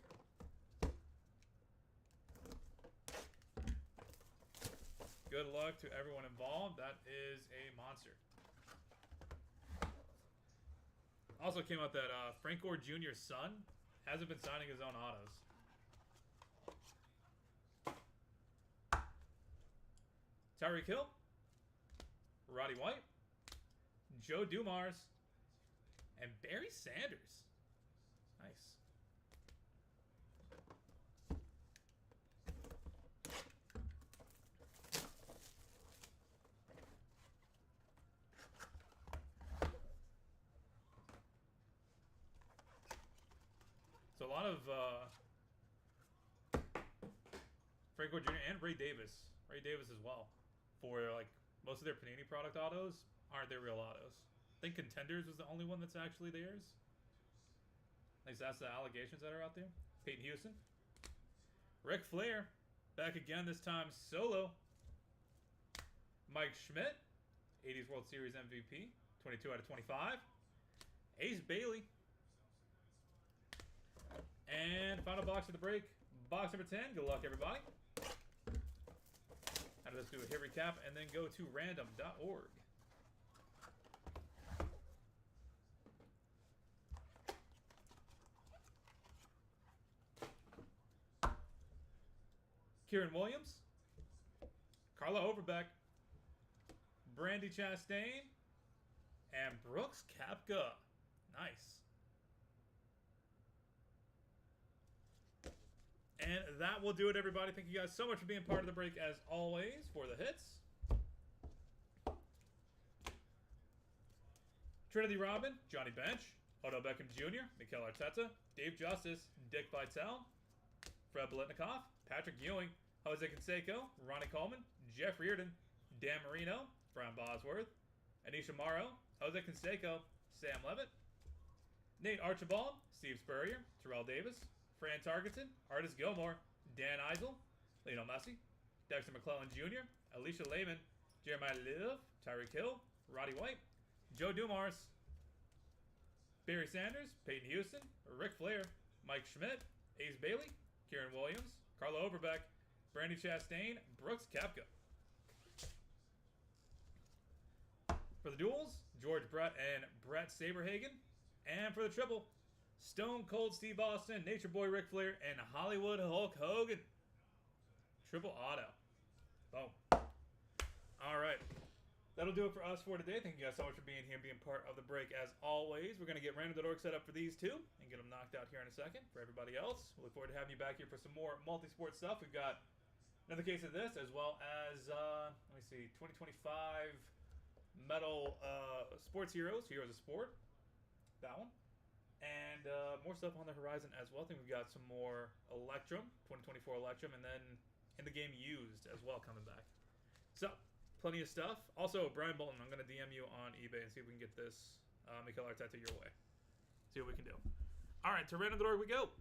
Good luck to everyone involved. That is a monster. Also came out that Frank Gore Jr.'s son Hasn't been signing his own autos. Tyreek Hill. Roddy White. Joe Dumars. And Barry Sanders. Nice. So a lot of Frank Gore Jr. and Ray Davis. Ray Davis as well. For like most of their Panini product autos aren't their real autos. I think Contenders was the only one that's actually theirs. At least that's the allegations that are out there. Peyton Houston. Ric Flair. Back again, this time solo. Mike Schmidt. 80s World Series MVP. 22 out of 25. Ace Bailey. And final box of the break. Box number 10. Good luck, everybody. Now let's do a hit recap and then go to random.org. Kieran Williams, Carla Overbeck, Brandy Chastain, and Brooks Koepka. Nice. And that will do it, everybody. Thank you guys so much for being part of the break, as always, for the hits. Trinity Robin, Johnny Bench, Odell Beckham Jr., Mikel Arteta, Dave Justice, Dick Vitale, Fred Biletnikoff, Patrick Ewing, Jose Canseco, Ronnie Coleman, Jeff Reardon, Dan Marino, Brian Bosworth, Anisha Morrow, Jose Canseco, Sam Levitt, Nate Archibald, Steve Spurrier, Terrell Davis, Fran Tarkenton, Artis Gilmore, Dan Eisel, Lionel Messi, Dexter McClellan Jr., Alicia Lehman, Jeremiah Liv, Tyreek Hill, Roddy White, Joe Dumars, Barry Sanders, Peyton Houston, Ric Flair, Mike Schmidt, Ace Bailey, Kieran Williams, Carla Overbeck, Brandy Chastain, Brooks Koepka. For the duels, George Brett and Brett Saberhagen. And for the triple, Stone Cold Steve Austin, Nature Boy Ric Flair, and Hollywood Hulk Hogan. Triple auto. Boom. All right. That'll do it for us for today. Thank you guys so much for being here and being part of the break as always. We're going to get random.org set up for these two and get them knocked out here in a second. For everybody else, we look forward to having you back here for some more multi-sport stuff. We've got another case of this, as well as, let me see, 2025 Metal Sports Heroes, Heroes of Sport. That one. And more stuff on the horizon as well. I think we've got some more Electrum, 2024 Electrum, and then in the game Used as well coming back. So, plenty of stuff. Also, Brian Bolton, I'm going to DM you on eBay and see if we can get this Mikel Arteta your way. See what we can do. All right, to random.org we go.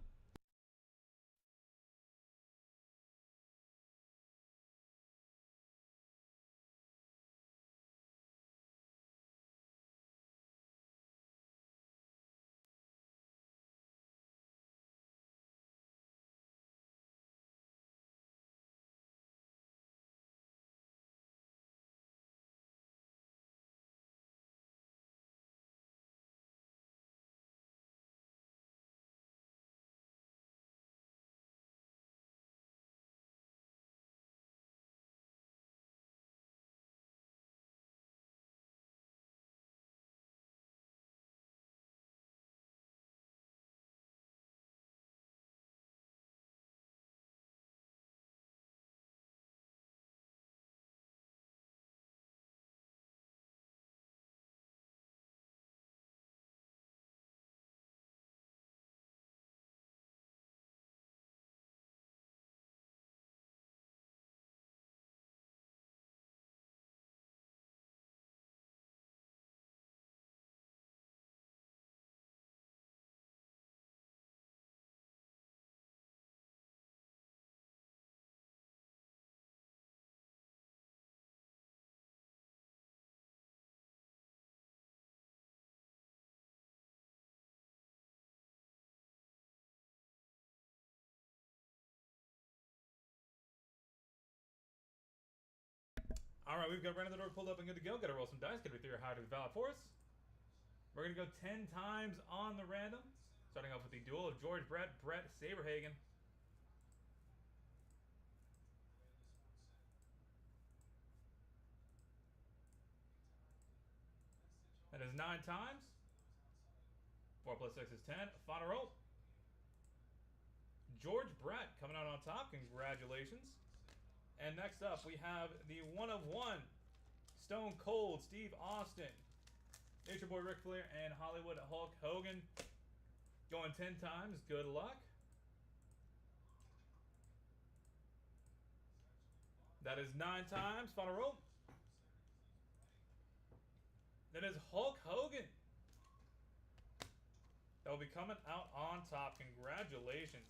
All right, we've got random.org pulled up and good to go. Got to roll some dice. Got to be 3 or higher to be valid for us. We're going to go 10 times on the random. Starting off with the duel of George Brett Saberhagen. That is 9 times. 4 plus 6 is 10. Final roll. George Brett coming out on top. Congratulations. And next up, we have the 1 of 1. Stone Cold Steve Austin. Nature Boy Ric Flair and Hollywood Hulk Hogan. Going 10 times. Good luck. That is 9 times. Final roll. That is Hulk Hogan. That will be coming out on top. Congratulations.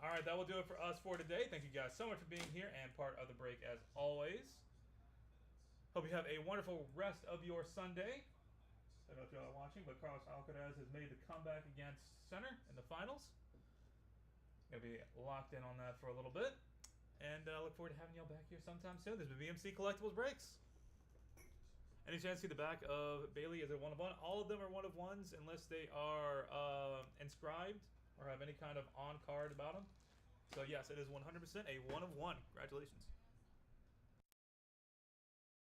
Alright, that will do it for us for today. Thank you guys so much for being here and part of the break as always. Hope you have a wonderful rest of your Sunday. I don't know if y'all are watching, but Carlos Alcaraz has made the comeback against Center in the finals. Gonna be locked in on that for a little bit. And look forward to having y'all back here sometime soon. This is BMC Collectibles Breaks. Any chance to see the back of Bailey? Is it 1 of 1? All of them are 1 of 1s unless they are inscribed or have any kind of on card about them. So yes, it is 100% a 1 of 1. Congratulations.